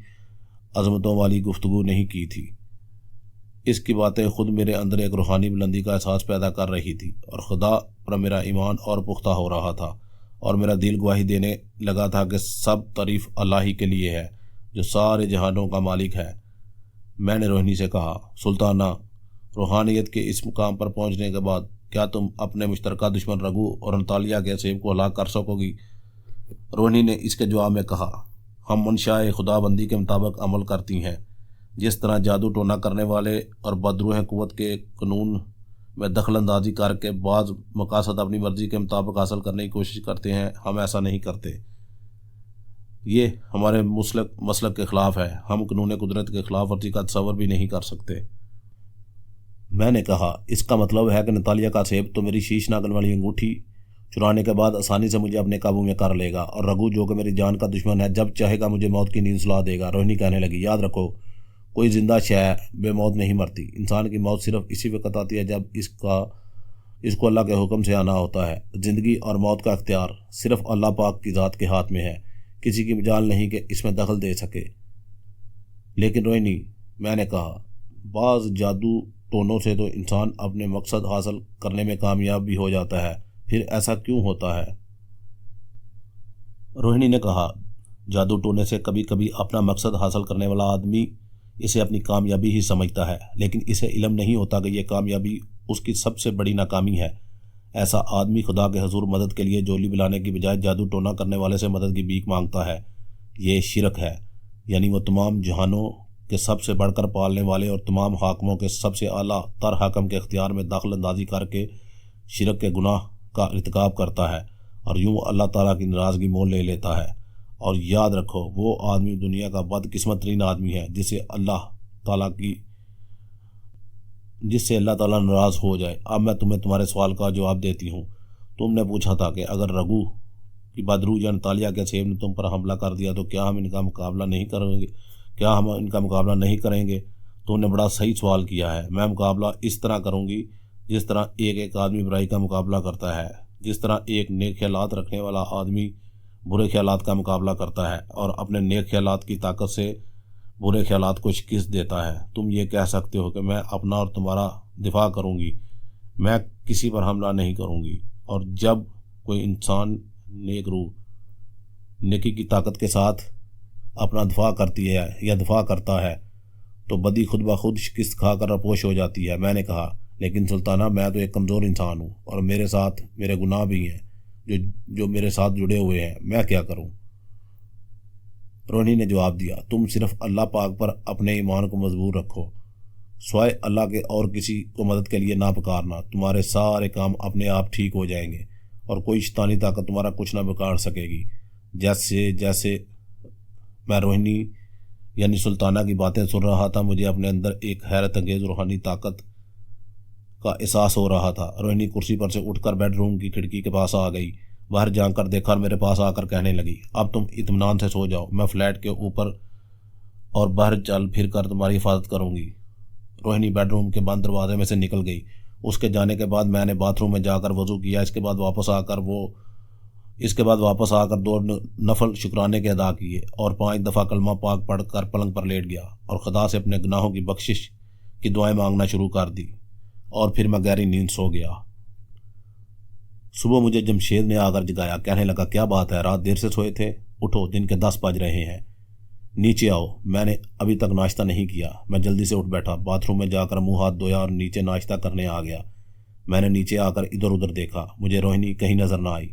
अजमतों वाली गुफ्तगू नहीं की थी। इसकी बातें खुद मेरे अंदर एक रूहानी बुलंदी का एहसास पैदा कर रही थी, और खुदा पर मेरा ईमान और पुख्ता हो रहा था, और मेरा दिल गवाही देने लगा था कि सब तारीफ़ अल्लाह ही के लिए है जो सारे जहानों का मालिक है। मैंने रोहिणी से कहा, सुल्ताना, रूहानियत के इस मुकाम पर पहुँचने के बाद क्या तुम अपने मुश्तरका दुश्मन रघु और अंतालिया के सेब को हलाक कर सकोगी? रोहिणी ने इसके जवाब में कहा, हम मनशाए खुदाबंदी के मुताबिक अमल करती हैं। जिस तरह जादू टोना करने वाले और बदरूह कुव्वत के कानून में दखल अंदाजी करके बाज़ मकासद अपनी मर्ज़ी के मुताबिक हासिल करने की कोशिश करते हैं, हम ऐसा नहीं करते। ये हमारे मसलक के ख़िलाफ़ है। हम कानून कुदरत के ख़िलाफ़ वर्जी का तसव्वुर भी नहीं कर सकते। मैंने कहा, इसका मतलब है कि नतालिया का सेब तो मेरी शीश नागन वाली अंगूठी चुराने के बाद आसानी से मुझे अपने काबू में कर लेगा, और रघु जो कि मेरी जान का दुश्मन है जब चाहेगा मुझे मौत की नींद सुला देगा। रोहिणी कहने लगी, याद रखो, कोई जिंदा शय बेमौत नहीं मरती। इंसान की मौत सिर्फ इसी वक्त आती है जब इसको अल्लाह के हुक्म से आना होता है। ज़िंदगी और मौत का अख्तियार सिर्फ अल्लाह पाक की ज़ात के हाथ में है। किसी की मजाल नहीं कि इसमें दखल दे सके। लेकिन रोहिणी, मैंने कहा, बाज़ जादू टोनों से तो इंसान अपने मकसद हासिल करने में कामयाब भी हो जाता है, फिर ऐसा क्यों होता है? रोहिणी ने कहा, जादू टोने से कभी कभी अपना मकसद हासिल करने वाला आदमी इसे अपनी कामयाबी ही समझता है, लेकिन इसे इल्म नहीं होता कि यह कामयाबी उसकी सबसे बड़ी नाकामी है। ऐसा आदमी खुदा के हुजूर मदद के लिए जोली बुलाने की बजाय जादू टोना करने वाले से मदद की भीख मांगता है। ये शिरक है, यानी वो तमाम जहानों के सबसे बढ़कर पालने वाले और तमाम हाकमों के सबसे आला तर हाकम के इख्तियार में दाखिल अंदाजी करके शिरक के गुनाह का इर्तिकाब करता है और यूँ अल्लाह ताला की नाराज़गी मोल ले लेता है। और याद रखो, वो आदमी दुनिया का बदकिस्मत तरीन आदमी है जिससे अल्लाह ताला नाराज़ हो जाए। अब मैं तुम्हें तुम्हारे सवाल का जवाब देती हूँ। तुमने पूछा था कि अगर रघु की बदरू या नतालिया के सेब ने तुम पर हमला कर दिया तो क्या हम इनका मुकाबला नहीं करेंगे? तुमने बड़ा सही सवाल किया है। मैं मुकाबला इस तरह करूँगी जिस तरह एक आदमी बुराई का मुकाबला करता है, जिस तरह एक नेक ख्यालात रखने वाला आदमी बुरे ख्यालात का मुकाबला करता है और अपने नेक ख्यालात की ताकत से बुरे ख्यालात को शिकस्त देता है। तुम ये कह सकते हो कि मैं अपना और तुम्हारा दिफा करूँगी, मैं किसी पर हमला नहीं करूँगी। और जब कोई इंसान नेक रूह नेकी की ताकत के साथ अपना दफा करती है या दफा करता है तो बदी खुद ब खुद शिकस्त खाकर रपोश हो जाती है। मैंने कहा, लेकिन सुल्ताना, मैं तो एक कमज़ोर इंसान हूँ और मेरे साथ मेरे गुनाह भी हैं जो मेरे साथ जुड़े हुए हैं। मैं क्या करूँ? रोहिणी ने जवाब दिया, तुम सिर्फ अल्लाह पाक पर अपने ईमान को मजबूत रखो, स्वाय अल्लाह के और किसी को मदद के लिए ना पुकारना। तुम्हारे सारे काम अपने आप ठीक हो जाएंगे और कोई शैतानी ताकत तुम्हारा कुछ ना बिगाड़ सकेगी। जैसे जैसे मैं रोहिणी यानी सुल्ताना की बातें सुन रहा था, मुझे अपने अंदर एक हैरत अंगेज़ रूहानी ताकत का एहसास हो रहा था। रोहिणी कुर्सी पर से उठकर बेडरूम की खिड़की के पास आ गई, बाहर जाकर देखा और मेरे पास आकर कहने लगी, अब तुम इत्मीनान से सो जाओ, मैं फ्लैट के ऊपर और बाहर चल फिर कर तुम्हारी हिफाजत करूँगी। रोहिणी बेडरूम के बंद दरवाजे में से निकल गई। उसके जाने के बाद मैंने बाथरूम में जाकर वज़ू किया। इसके बाद वापस आकर वो इसके बाद वापस आकर 2 नफल शुक्राने के अदा किए और 5 दफ़ा कलमा पाक पढ़कर पलंग पर लेट गया और खुदा से अपने गुनाहों की बख्शिश की दुआएं मांगना शुरू कर दी और फिर मैं गहरी नींद सो गया। सुबह मुझे जमशेद ने आकर जगाया। कहने लगा, क्या बात है, रात देर से सोए थे? उठो, दिन के 10 बज रहे हैं, नीचे आओ। मैंने अभी तक नाश्ता नहीं किया। मैं जल्दी से उठ बैठा, बाथरूम में जाकर मुंह हाथ धोया और नीचे नाश्ता करने आ गया। मैंने नीचे आकर इधर उधर देखा, मुझे रोहिणी कहीं नजर ना आई।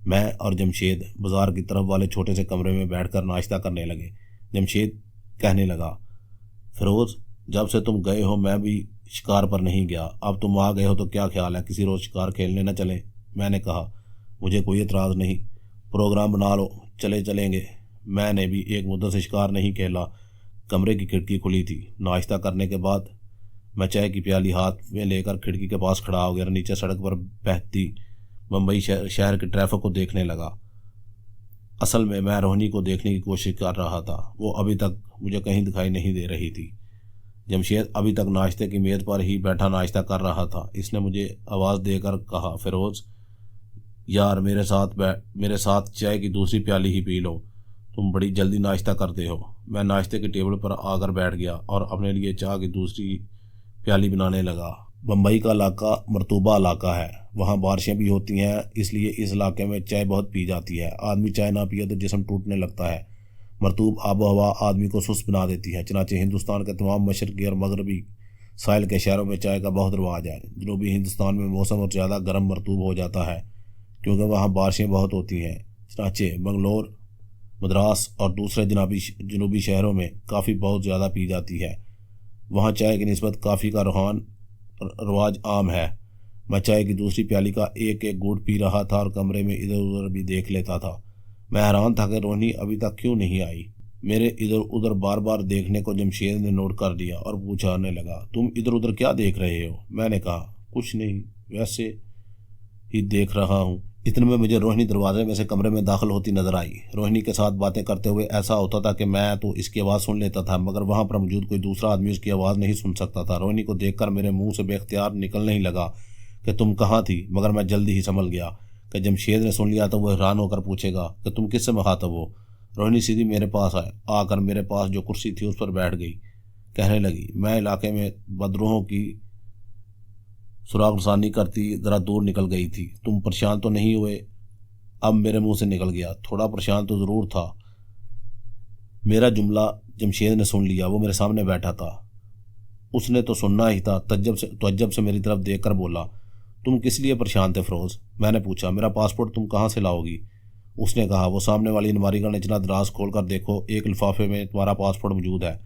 मैं और जमशेद बाजार की तरफ वाले छोटे से कमरे में बैठकर नाश्ता करने लगे। जमशेद कहने लगा, फिरोज, जब से तुम गए हो मैं भी शिकार पर नहीं गया। अब तुम आ गए हो तो क्या ख्याल है, किसी रोज़ शिकार खेलने न चले? मैंने कहा, मुझे कोई एतराज़ नहीं, प्रोग्राम बना लो, चलेंगे। मैंने भी एक मुद्दत से शिकार नहीं खेला। कमरे की खिड़की खुली थी। नाश्ता करने के बाद मैं चाय की प्याली हाथ में लेकर खिड़की के पास खड़ा हो गया और नीचे सड़क पर बहती मुंबई शहर के ट्रैफिक को देखने लगा। असल में मैं रोहिणी को देखने की कोशिश कर रहा था। वो अभी तक मुझे कहीं दिखाई नहीं दे रही थी। जमशेद अभी तक नाश्ते की मेज़ पर ही बैठा नाश्ता कर रहा था। इसने मुझे आवाज़ देकर कहा, फिरोज़ यार, मेरे साथ चाय की दूसरी प्याली ही पी लो, तुम बड़ी जल्दी नाश्ता करते हो। मैं नाश्ते की टेबल पर आकर बैठ गया और अपने लिए चाय की दूसरी प्याली बनाने लगा। बम्बई का इलाका मरतूबा इलाका है, वहाँ बारिशें भी होती हैं, इसलिए इस इलाके में चाय बहुत पी जाती है। आदमी चाय ना पिए तो जिस्म टूटने लगता है। मरतूब आबो हवा आदमी को सुस्त बना देती है। चनाचे हिंदुस्तान के तमाम मशरक़ी और मगरबी साहिल के शहरों में चाय का बहुत रिवाज है। जनूबी हिंदुस्तान में मौसम और ज़्यादा गर्म मरतूब हो जाता है क्योंकि वहाँ बारिशें बहुत होती हैं। चनाचे बंगलोर, मद्रास और दूसरे जनूबी शहरों में काफ़ी बहुत ज़्यादा पी जाती है। वहाँ चाय की निस्बत काफ़ी का रवाज आम है। मैं चाय की दूसरी प्याली का एक एक घूंट पी रहा था और कमरे में इधर उधर भी देख लेता था। मैं हैरान था कि रोहिणी अभी तक क्यों नहीं आई। मेरे इधर उधर बार बार देखने को जमशेद ने नोट कर दिया और पूछने लगा, तुम इधर उधर क्या देख रहे हो? मैंने कहा, कुछ नहीं, वैसे ही देख रहा हूँ। इतने में मुझे रोहिणी दरवाजे में से कमरे में दाखिल होती नजर आई। रोहिणी के साथ बातें करते हुए ऐसा होता था कि मैं तो इसकी आवाज़ सुन लेता था मगर वहाँ पर मौजूद कोई दूसरा आदमी उसकी आवाज़ नहीं सुन सकता था। रोहिणी को देखकर मेरे मुंह से बेख्तियार निकलने ही लगा कि तुम कहाँ थी, मगर मैं जल्दी ही संभल गया कि जमशेद ने सुन लिया तो वह हैरान होकर पूछेगा कि तुम किससे मुखातब हो। रोहिणी सीधी मेरे पास आकर मेरे पास जो कुर्सी थी उस पर बैठ गई। कहने लगी, मैं इलाके में बदरूहों की सुरागसानी करती ज़रा दूर निकल गई थी। तुम परेशान तो नहीं हुए? अब मेरे मुंह से निकल गया, थोड़ा परेशान तो ज़रूर था। मेरा जुमला जमशेद ने सुन लिया। वो मेरे सामने बैठा था, उसने तो सुनना ही था। तज्जब से मेरी तरफ देखकर बोला, तुम किस लिए परेशान थे फिरोज़? मैंने पूछा, मेरा पासपोर्ट तुम कहाँ से लाओगी? उसने कहा, वो सामने वाली अलमारी का निचला दराज खोल कर देखो, एक लिफाफे में तुम्हारा पासपोर्ट मौजूद है।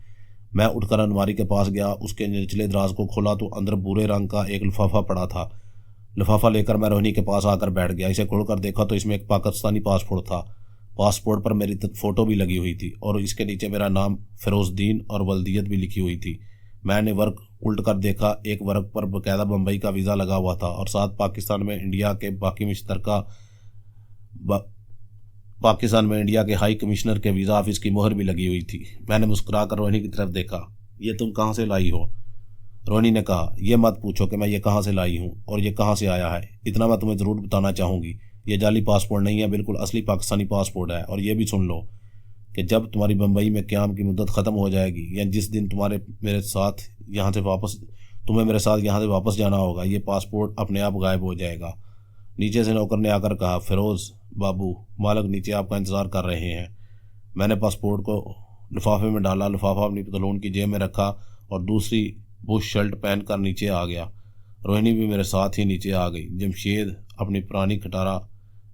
मैं उठकर अलमारी के पास गया, उसके निचले दराज को खोला तो अंदर भूरे रंग का एक लिफाफा पड़ा था। लिफाफा लेकर मैं रोहिणी के पास आकर बैठ गया। इसे खोलकर देखा तो इसमें एक पाकिस्तानी पासपोर्ट था। पासपोर्ट पर मेरी फ़ोटो भी लगी हुई थी और इसके नीचे मेरा नाम फिरोज़ुद्दीन और वल्दियत भी लिखी हुई थी। मैंने वर्क उल्ट कर देखा, एक वर्क पर बाकायदा मुंबई का वीज़ा लगा हुआ था और साथ पाकिस्तान में इंडिया के हाई कमिश्नर के वीज़ा ऑफिस की मोहर भी लगी हुई थी। मैंने मुस्कुरा कर रोहिणी की तरफ देखा। ये तुम कहाँ से लाई हो? रोहिणी ने कहा, यह मत पूछो कि मैं ये कहाँ से लाई हूँ और ये कहाँ से आया है। इतना मैं तुम्हें ज़रूर बताना चाहूँगी, ये जाली पासपोर्ट नहीं है, बिल्कुल असली पाकिस्तानी पासपोर्ट है। और ये भी सुन लो कि जब तुम्हारी बम्बई में क़याम की मुद्दत ख़त्म हो जाएगी या जिस दिन तुम्हें मेरे साथ यहाँ से वापस जाना होगा, ये पासपोर्ट अपने आप गायब हो जाएगा। नीचे से नौकर ने आकर कहा, फिरोज़ बाबू, मालिक नीचे आपका इंतज़ार कर रहे हैं। मैंने पासपोर्ट को लिफाफे में डाला, लिफाफा अपनी पतलून की जेब में रखा और दूसरी बुश शर्ट पहन कर नीचे आ गया। रोहिणी भी मेरे साथ ही नीचे आ गई। जमशेद अपनी पुरानी खटारा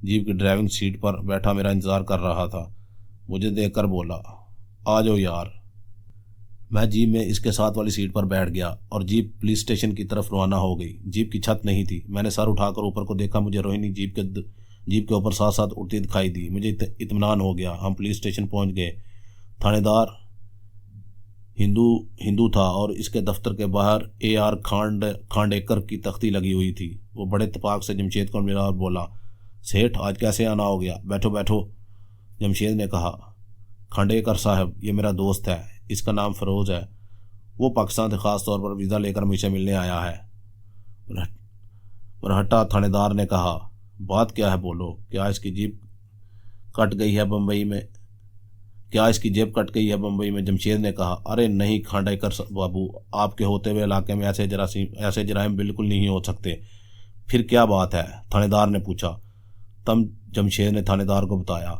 जीप की ड्राइविंग सीट पर बैठा मेरा इंतज़ार कर रहा था। मुझे देखकर बोला, आ जाओ यार। मैं जीप में इसके साथ वाली सीट पर बैठ गया और जीप पुलिस स्टेशन की तरफ रवाना हो गई। जीप की छत नहीं थी। मैंने सर उठाकर ऊपर को देखा, मुझे रोहिणी जीप के ऊपर साथ साथ उड़ती दिखाई दी। मुझे इत्मीनान हो गया। हम पुलिस स्टेशन पहुंच गए। थानेदार हिंदू था और इसके दफ्तर के बाहर AR खांडेकर की तख्ती लगी हुई थी। वो बड़े इत्तेफाक से जमशेद को मिला और बोला, सेठ, आज कैसे आना हो गया? बैठो बैठो। जमशेद ने कहा, खांडेकर साहब, ये मेरा दोस्त है, इसका नाम फिरोज़ है। वो पाकिस्तान से ख़ास तौर पर वीज़ा लेकर मुझसे मिलने आया है। मरहट्टा थानेदार ने कहा, बात क्या है बोलो। क्या इसकी जेब कट गई है बम्बई में? जमशेद ने कहा। अरे नहीं खांडेकर बाबू, आपके होते हुए इलाके में ऐसे जराइम बिल्कुल नहीं हो सकते। फिर क्या बात है? थानेदार ने पूछा। तब जमशेद ने थानेदार को बताया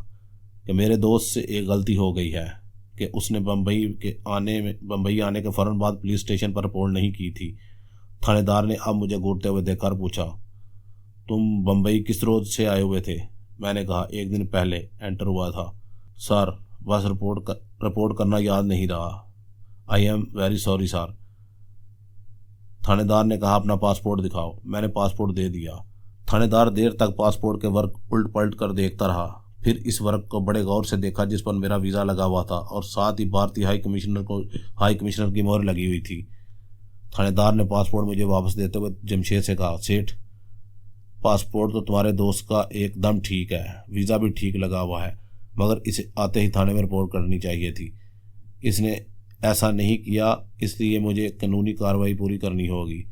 कि मेरे दोस्त से एक गलती हो गई है कि उसने बम्बई आने के फ़ौरन बाद पुलिस स्टेशन पर रिपोर्ट नहीं की थी। थानेदार ने अब मुझे घूरते हुए देखकर पूछा, तुम बम्बई किस रोज से आए हुए थे? मैंने कहा, एक दिन पहले एंटर हुआ था। सर, बस रिपोर्ट करना याद नहीं रहा। I am very sorry sir. थानेदार ने कहा, अपना पासपोर्ट दिखाओ। मैंने पासपोर्ट दे दिया। थानेदार देर तक पासपोर्ट के वर्क उलट पलट कर देखता रहा। फिर इस वर्क को बड़े गौर से देखा जिस पर मेरा वीज़ा लगा हुआ था और साथ ही भारतीय हाई कमिश्नर की मोहर लगी हुई थी। थानेदार ने पासपोर्ट मुझे वापस देते हुए जमशेद से कहा, सेठ, पासपोर्ट तो तुम्हारे दोस्त का एकदम ठीक है, वीज़ा भी ठीक लगा हुआ है, मगर इसे आते ही थाने में रिपोर्ट करनी चाहिए थी। इसने ऐसा नहीं किया, इसलिए मुझे कानूनी कार्रवाई पूरी करनी होगी।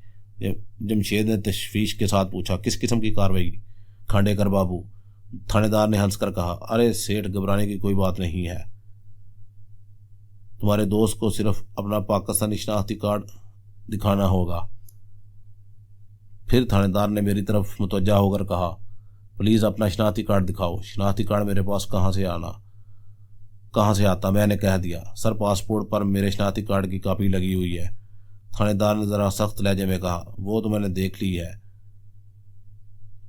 जमशेद ने तशवीश के साथ पूछा, किस किस्म की कार्रवाई खांडेकर बाबू? थानेदार ने हंसकर कहा, अरे सेठ, घबराने की कोई बात नहीं है। तुम्हारे दोस्त को सिर्फ अपना पाकिस्तानी शनाख्ती कार्ड दिखाना होगा। फिर थानेदार ने मेरी तरफ मुतवज्जा होकर कहा, प्लीज़ अपना शनाख्ती कार्ड दिखाओ। शनाख्ती कार्ड मेरे पास कहाँ से आता? मैंने कह दिया, सर, पासपोर्ट पर मेरे शनाख्ती कार्ड की कॉपी लगी हुई है। थानेदार ने ज़रा सख्त लहजे में कहा, वो तो मैंने देख ली है,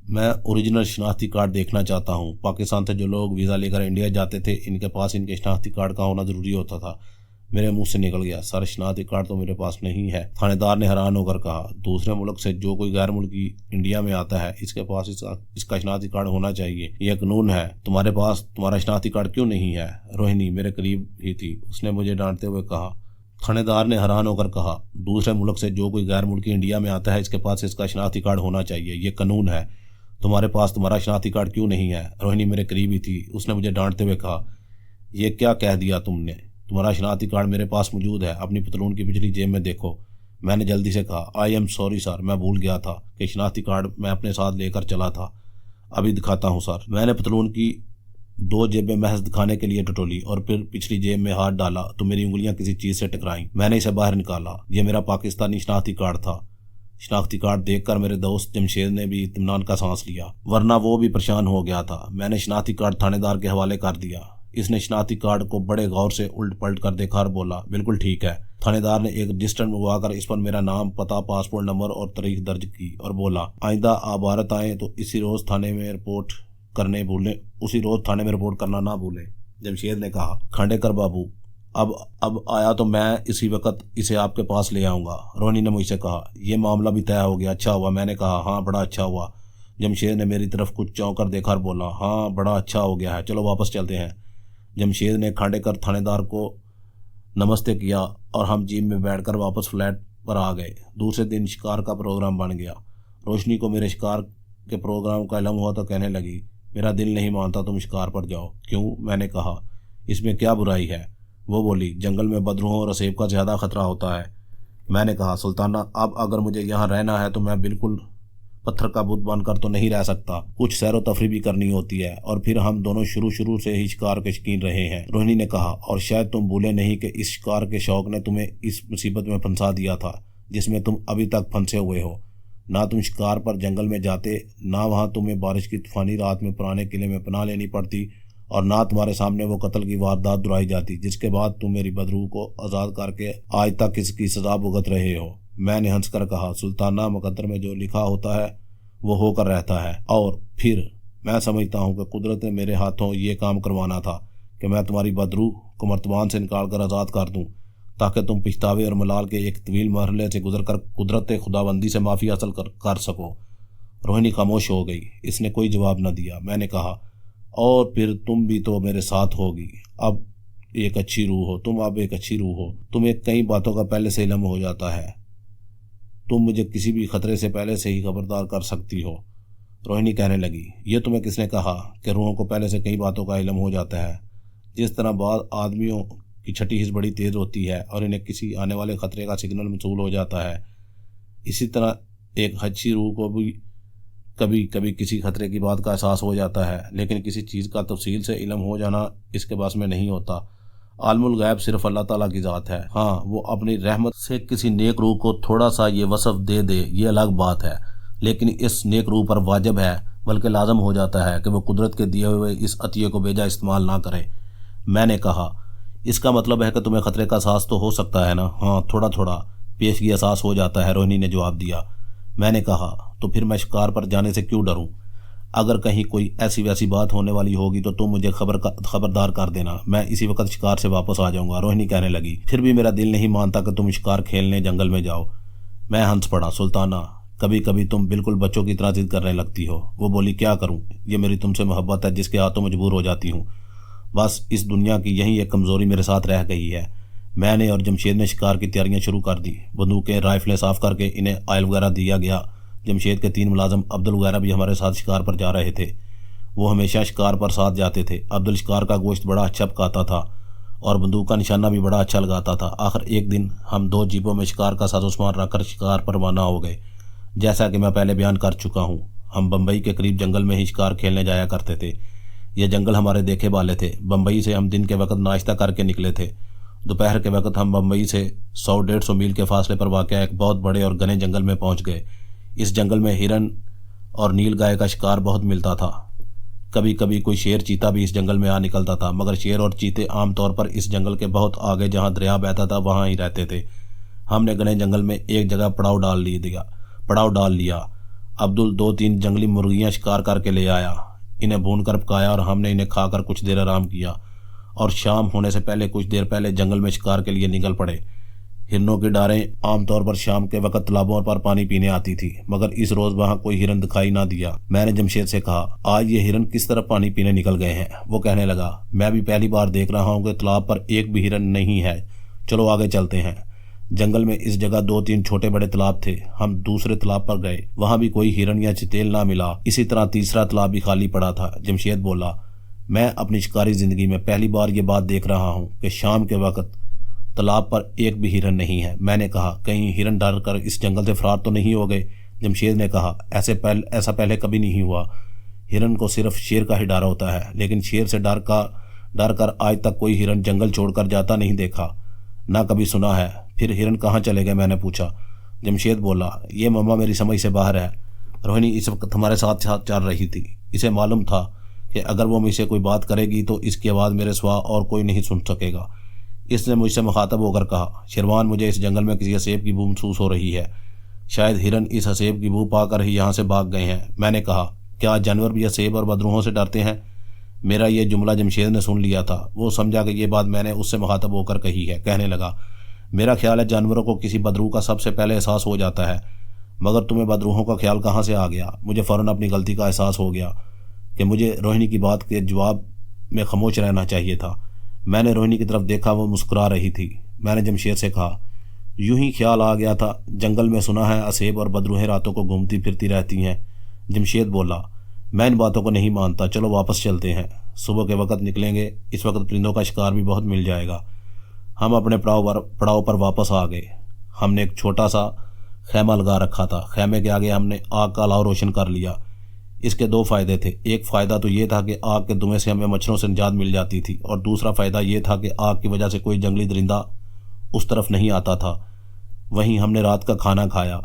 मैं ओरिजिनल शनाख्ती कार्ड देखना चाहता हूँ। पाकिस्तान से जो लोग वीज़ा लेकर इंडिया जाते थे, इनके पास इनके शनाख्ती कार्ड का होना ज़रूरी होता था। मेरे मुंह से निकल गया, सर, शनाख्ती कार्ड तो मेरे पास नहीं है। थानेदार ने हैरान होकर कहा, दूसरे मुल्क से जो कोई गैर मुल्की इंडिया में आता है, इसके पास इसका शनाख्ती कार्ड होना चाहिए, यह कानून है। तुम्हारे पास तुम्हारा शनाख्ती कार्ड क्यों नहीं है? रोहिणी मेरे करीब ही थी, उसने मुझे डांटते हुए कहा। थानेदार ने हैरान होकर कहा, दूसरे मुल्क से जो कोई गैर मुल्की इंडिया में आता है, इसके पास इसका शनाख्ती कार्ड होना चाहिए, यह कानून है। तुम्हारे पास तुम्हारा शनाख्ती कार्ड क्यों नहीं है? रोहिणी मेरे करीब ही थी, उसने मुझे डांटते हुए कहा, यह क्या कह दिया तुमने? तुम्हारा शनाख्ती कार्ड मेरे पास मौजूद है, अपनी पतलून की पिछली जेब में देखो। मैंने जल्दी से कहा, आई एम सॉरी सर, मैं भूल गया था कि शनाख्ती कार्ड मैं अपने साथ लेकर चला था। अभी दिखाता हूँ सर। मैंने पतलून की 2 जेबें महज दिखाने के लिए टटोली और फिर पिछली जेब में हाथ डाला तो मेरी उंगलियां किसी चीज़ से टकराईं। मैंने इसे बाहर निकाला। यह मेरा पाकिस्तानी शनाख्ती कार्ड था। शनाख्ती कार्ड देखकर मेरे दोस्त जमशेद ने भी इत्मीनान का सांस लिया, वरना वो भी परेशान हो गया था। मैंने शनाख्ती कार्ड थानेदार के हवाले कर दिया। इसने शनाख्ती कार्ड को बड़े गौर से उल्ट पलट कर देखा और बोला, बिल्कुल ठीक है। थानेदार ने एक रजिस्टर मंगवाकर इस पर मेरा नाम, पता, पासपोर्ट नंबर और तारीख दर्ज की और बोला, आइंदा आप भारत आए तो उसी रोज थाने में रिपोर्ट करना ना भूलें। जमशेद ने कहा, खांडेकर बाबू, अब आया तो मैं इसी वक्त इसे आपके पास ले आऊँगा। रोहिणी ने मुझसे कहा, यह मामला भी तय हो गया, अच्छा हुआ। मैंने कहा, हाँ, बड़ा अच्छा हुआ। जमशेद ने मेरी तरफ कुछ चौंक कर देखा और बोला, हाँ, बड़ा अच्छा हो गया है, चलो वापस चलते हैं। जमशेद ने खांडेकर थानेदार को नमस्ते किया और हम जीप में बैठकर वापस फ्लैट पर आ गए। दूसरे दिन शिकार का प्रोग्राम बन गया। रोशनी को मेरे शिकार के प्रोग्राम का इल्म हुआ तो कहने लगी, मेरा दिल नहीं मानता तुम शिकार पर जाओ। क्यों? मैंने कहा, इसमें क्या बुराई है? वो बोली, जंगल में बदरूहों और असेब का ज़्यादा खतरा होता है। मैंने कहा, सुल्ताना, अब अगर मुझे यहाँ रहना है तो मैं बिल्कुल पत्थर का बुत बनकर तो नहीं रह सकता, कुछ सैरो तफरी भी करनी होती है, और फिर हम दोनों शुरू से ही शिकार के शौकीन रहे हैं। रोहिणी ने कहा, और शायद तुम भूले नहीं कि इस शिकार के शौक ने तुम्हें इस मुसीबत में फंसा दिया था जिसमें तुम अभी तक फंसे हुए हो। ना तुम शिकार पर जंगल में जाते, ना वहाँ तुम्हें बारिश की तूफानी रात में पुराने किले में पनाह लेनी पड़ती, और ना तुम्हारे सामने वो कत्ल की वारदात दुहराई जाती जिसके बाद तुम मेरी बदरूह को आज़ाद करके आज तक इसकी सजा भुगत रहे हो। मैंने हंसकर कहा, सुल्ताना, मुकद्दर में जो लिखा होता है वो होकर रहता है। और फिर मैं समझता हूँ कि कुदरत ने मेरे हाथों ये काम करवाना था कि मैं तुम्हारी बदरूह को मर्तबान से निकाल कर आज़ाद कर दूँ, ताकि तुम पछतावे और मलाल के एक तवील मरहले से गुजर कर कुदरत खुदाबंदी से माफ़ी हासिल कर सको। रोहिणी खामोश हो गई, इसने कोई जवाब न दिया। मैंने कहा, और फिर तुम भी तो मेरे साथ होगी। अब एक अच्छी रूह हो, तुम्हें कई बातों का पहले से इल्म हो जाता है, तुम मुझे किसी भी खतरे से पहले से ही खबरदार कर सकती हो। रोहिणी कहने लगी, ये तुम्हें किसने कहा कि रूहों को पहले से कई बातों का इल्म हो जाता है? जिस तरह बाद आदमियों की छठी हिस्स बड़ी तेज़ होती है और इन्हें किसी आने वाले खतरे का सिग्नल मसूल हो जाता है, इसी तरह एक अच्छी रूह को भी कभी कभी किसी खतरे की बात का एहसास हो जाता है, लेकिन किसी चीज़ का तफसील से इल्म हो जाना इसके बस में नहीं होता। आलमुल गैब सिर्फ अल्लाह ताला की ज़ात है। हाँ, वो अपनी रहमत से किसी नेक रूह को थोड़ा सा ये वसफ़ दे दे, ये अलग बात है, लेकिन इस नेक रूह पर वाजिब है, बल्कि लाजम हो जाता है कि वो कुदरत के दिए हुए इस अतिये को बेजा इस्तेमाल ना करे। मैंने कहा, इसका मतलब है कि तुम्हें ख़तरे का एहसास तो हो सकता है ना? हाँ, थोड़ा थोड़ा पेशगी एहसास हो जाता है, रोहिणी ने जवाब दिया। मैंने कहा, तो फिर मैं शिकार पर जाने से क्यों डरूं? अगर कहीं कोई ऐसी वैसी बात होने वाली होगी तो तुम मुझे खबरदार कर देना, मैं इसी वक्त शिकार से वापस आ जाऊंगा। रोहिणी कहने लगी, फिर भी मेरा दिल नहीं मानता कि तुम शिकार खेलने जंगल में जाओ। मैं हंस पड़ा। सुल्ताना, कभी कभी तुम बिल्कुल बच्चों की तरह जिद करने लगती हो। वो बोली, क्या करूं, ये मेरी तुमसे मोहब्बत है जिसके हाथों मजबूर हो जाती हूँ। बस इस दुनिया की यही एक कमज़ोरी मेरे साथ रह गई है। मैंने और जमशेद ने शिकार की तैयारियां शुरू कर दी। बंदूकें राइफलें साफ़ करके इन्हें ऑयल वगैरह दिया गया। जमशेद के 3 मुलाजम अब्दुल वगैरह भी हमारे साथ शिकार पर जा रहे थे। वो हमेशा शिकार पर साथ जाते थे। अब्दुल शिकार का गोश्त बड़ा अच्छा पकाता था और बंदूक का निशाना भी बड़ा अच्छा लगाता था। आखिर एक दिन हम 2 जीपों में शिकार का साजोसामान रखकर शिकार पर रवाना हो गए। जैसा कि मैं पहले बयान कर चुका हूँ, हम बम्बई के करीब जंगल में ही शिकार खेलने जाया करते थे। ये जंगल हमारे देखे वाले थे। बम्बई से हम दिन के वक्त नाश्ता करके निकले थे। दोपहर के वक्त हम बम्बई से 100-150 मील के फासले पर वाक़ एक बहुत बड़े और घने जंगल में पहुंच गए। इस जंगल में हिरन और नील गाय का शिकार बहुत मिलता था। कभी कभी कोई शेर चीता भी इस जंगल में आ निकलता था, मगर शेर और चीते आमतौर पर इस जंगल के बहुत आगे जहाँ दरिया बहता था वहाँ ही रहते थे। हमने घने जंगल में एक जगह पड़ाव डाल लिया। अब्दुल 2-3 जंगली मुर्गियाँ शिकार करके ले आया। इन्हें भून कर पकाया और हमने इन्हें खाकर कुछ देर आराम किया और शाम होने से पहले कुछ देर पहले जंगल में शिकार के लिए निकल पड़े। हिरनों की डारें आमतौर पर शाम के वक्त तालाबों पर पानी पीने आती थी, मगर इस रोज वहां कोई हिरन दिखाई ना दिया। मैंने जमशेद से कहा, आज ये हिरन किस तरफ पानी पीने निकल गए हैं? वो कहने लगा, मैं भी पहली बार देख रहा हूँ कि तालाब पर एक भी हिरन नहीं है। चलो आगे चलते हैं। जंगल में इस जगह 2-3 छोटे बड़े तालाब थे। हम दूसरे तालाब पर गए, वहां भी कोई हिरन या चितेल ना मिला। इसी तरह तीसरा तालाब भी खाली पड़ा था। जमशेद बोला, मैं अपनी शिकारी जिंदगी में पहली बार ये बात देख रहा हूँ कि शाम के वक्त तालाब पर एक भी हिरन नहीं है। मैंने कहा, कहीं हिरन डर कर इस जंगल से फरार तो नहीं हो गए? जमशेद ने कहा, ऐसा पहले कभी नहीं हुआ। हिरन को सिर्फ शेर का ही डर होता है, लेकिन शेर से डर कर आज तक कोई हिरन जंगल छोड़कर जाता नहीं देखा, ना कभी सुना है। फिर हिरन कहाँ चले गए? मैंने पूछा। जमशेद बोला, ये मम्मा मेरी समझ से बाहर है। रोहिणी इस वक्त हमारे साथ चल रही थी। इसे मालूम था कि अगर वो मुझसे कोई बात करेगी तो इसकी आवाज़ मेरे सिवा और कोई नहीं सुन सकेगा। इसने मुझसे मुखातब होकर कहा, शेरवान, मुझे इस जंगल में किसी असेब की बू महसूस हो रही है। शायद हिरन इस असेब की बू पाकर ही यहाँ से भाग गए हैं। मैंने कहा, क्या जानवर भी असेब और बदरूहों से डरते हैं? मेरा ये जुमला जमशेद ने सुन लिया था। वो समझा कि ये बात मैंने उससे मुखातब होकर कही है। कहने लगा, मेरा ख्याल है जानवरों को किसी बदरूह का सबसे पहले एहसास हो जाता है, मगर तुम्हें बदरूहों का ख्याल कहाँ से आ गया? मुझे फ़ौरन अपनी गलती का एहसास हो गया कि मुझे रोहिणी की बात के जवाब में खामोश रहना चाहिए था। मैंने रोहिणी की तरफ देखा, वो मुस्कुरा रही थी। मैंने जमशेद से कहा, यूं ही ख्याल आ गया था, जंगल में सुना है असेब और बदरूहें रातों को घूमती फिरती रहती हैं। जमशेद बोला, मैं इन बातों को नहीं मानता, चलो वापस चलते हैं। सुबह के वक्त निकलेंगे, इस वक्त परिंदों का शिकार भी बहुत मिल जाएगा। हम अपने पड़ाव पर वापस आ गए। हमने एक छोटा सा खैमा लगा रखा था। खैमे के आगे हमने आग का अलाव रोशन कर लिया। इसके 2 फ़ायदे थे। एक फ़ायदा तो ये था कि आग के धुएं से हमें मच्छरों से निजात मिल जाती थी, और दूसरा फ़ायदा ये था कि आग की वजह से कोई जंगली दरिंदा उस तरफ नहीं आता था। वहीं हमने रात का खाना खाया।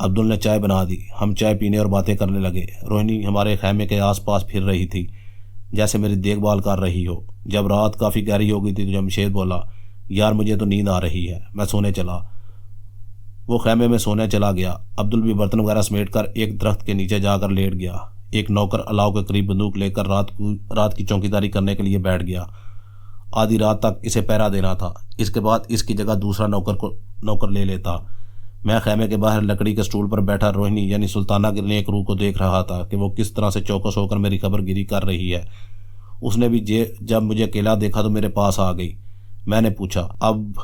अब्दुल ने चाय बना दी। हम चाय पीने और बातें करने लगे। रोहिणी हमारे खैमे के आसपास फिर रही थी, जैसे मेरी देखभाल कर रही हो। जब रात काफ़ी गहरी हो गई थी तो जमशेद बोला, यार मुझे तो नींद आ रही है, मैं सोने चला। वो खैमे में सोने चला गया। अब्दुल भी बर्तन वगैरह समेट कर एक दरख्त के नीचे जाकर लेट गया। एक नौकर अलाव के करीब बंदूक लेकर रात की चौकीदारी करने के लिए बैठ गया। आधी रात तक इसे पहरा देना था। इसके बाद इसकी जगह दूसरा नौकर ले लेता। मैं खैमे के बाहर लकड़ी के स्टूल पर बैठा रोहिणी यानी सुल्ताना के नेक रूह को देख रहा था कि वो किस तरह से चौकस होकर मेरी खबरगिरी कर रही है। उसने भी जब मुझे अकेला देखा तो मेरे पास आ गई। मैंने पूछा, अब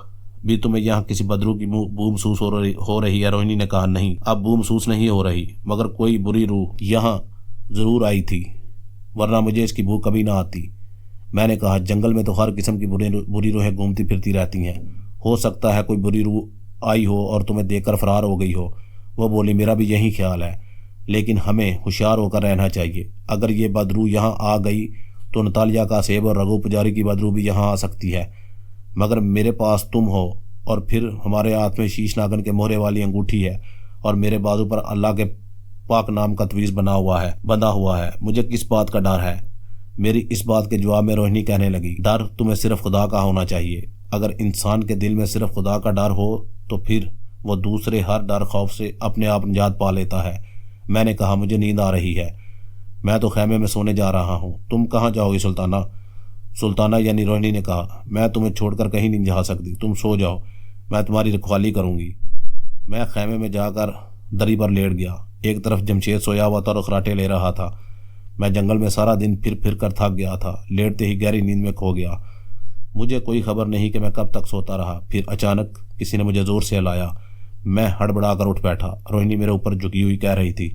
भी तुम्हें यहाँ किसी बदरू की बू महसूस हो रही है? रोहिणी ने कहा, नहीं, अब बू महसूस नहीं हो रही, मगर कोई बुरी रूह यहाँ ज़रूर आई थी, वरना मुझे इसकी बू कभी ना आती। मैंने कहा, जंगल में तो हर किस्म की बुरी रूहें घूमती फिरती रहती हैं। हो सकता है कोई बुरी रूह आई हो और तुम्हें देखकर फरार हो गई हो। वो बोली, मेरा भी यही ख्याल है। लेकिन हमें होशियार होकर रहना चाहिए। अगर ये बदरू यहाँ आ गई तो नतालिया कासेब और रघु पुजारी की बदरू भी यहाँ आ सकती है। मगर मेरे पास तुम हो और फिर हमारे हाथ में शीश नागन के मोहरे वाली अंगूठी है और मेरे बाजू पर अल्लाह के पाक नाम का तवीज़ बंधा हुआ है। मुझे किस बात का डर है? मेरी इस बात के जवाब में रोहिणी कहने लगी, डर तुम्हें सिर्फ खुदा का होना चाहिए। अगर इंसान के दिल में सिर्फ खुदा का डर हो तो फिर वो दूसरे हर डर खौफ से अपने आप निजात पा लेता है। मैंने कहा, मुझे नींद आ रही है, मैं तो खैमे में सोने जा रहा हूँ। तुम कहाँ जाओगी सुल्ताना? सुल्ताना यानी रोहिणी ने कहा, मैं तुम्हें छोड़कर कहीं नहीं जा सकती, तुम सो जाओ, मैं तुम्हारी रखवाली करूँगी। मैं खैमे में जाकर दरी पर लेट गया। एक तरफ जमशेद सोया हुआ था और खराटे ले रहा था। मैं जंगल में सारा दिन फिर कर थक गया था। लेटते ही गहरी नींद में खो गया। मुझे कोई खबर नहीं कि मैं कब तक सोता रहा। फिर अचानक किसी ने मुझे ज़ोर से हिलाया। मैं हड़बड़ा कर उठ बैठा। रोहिणी मेरे ऊपर झुकी हुई कह रही थी,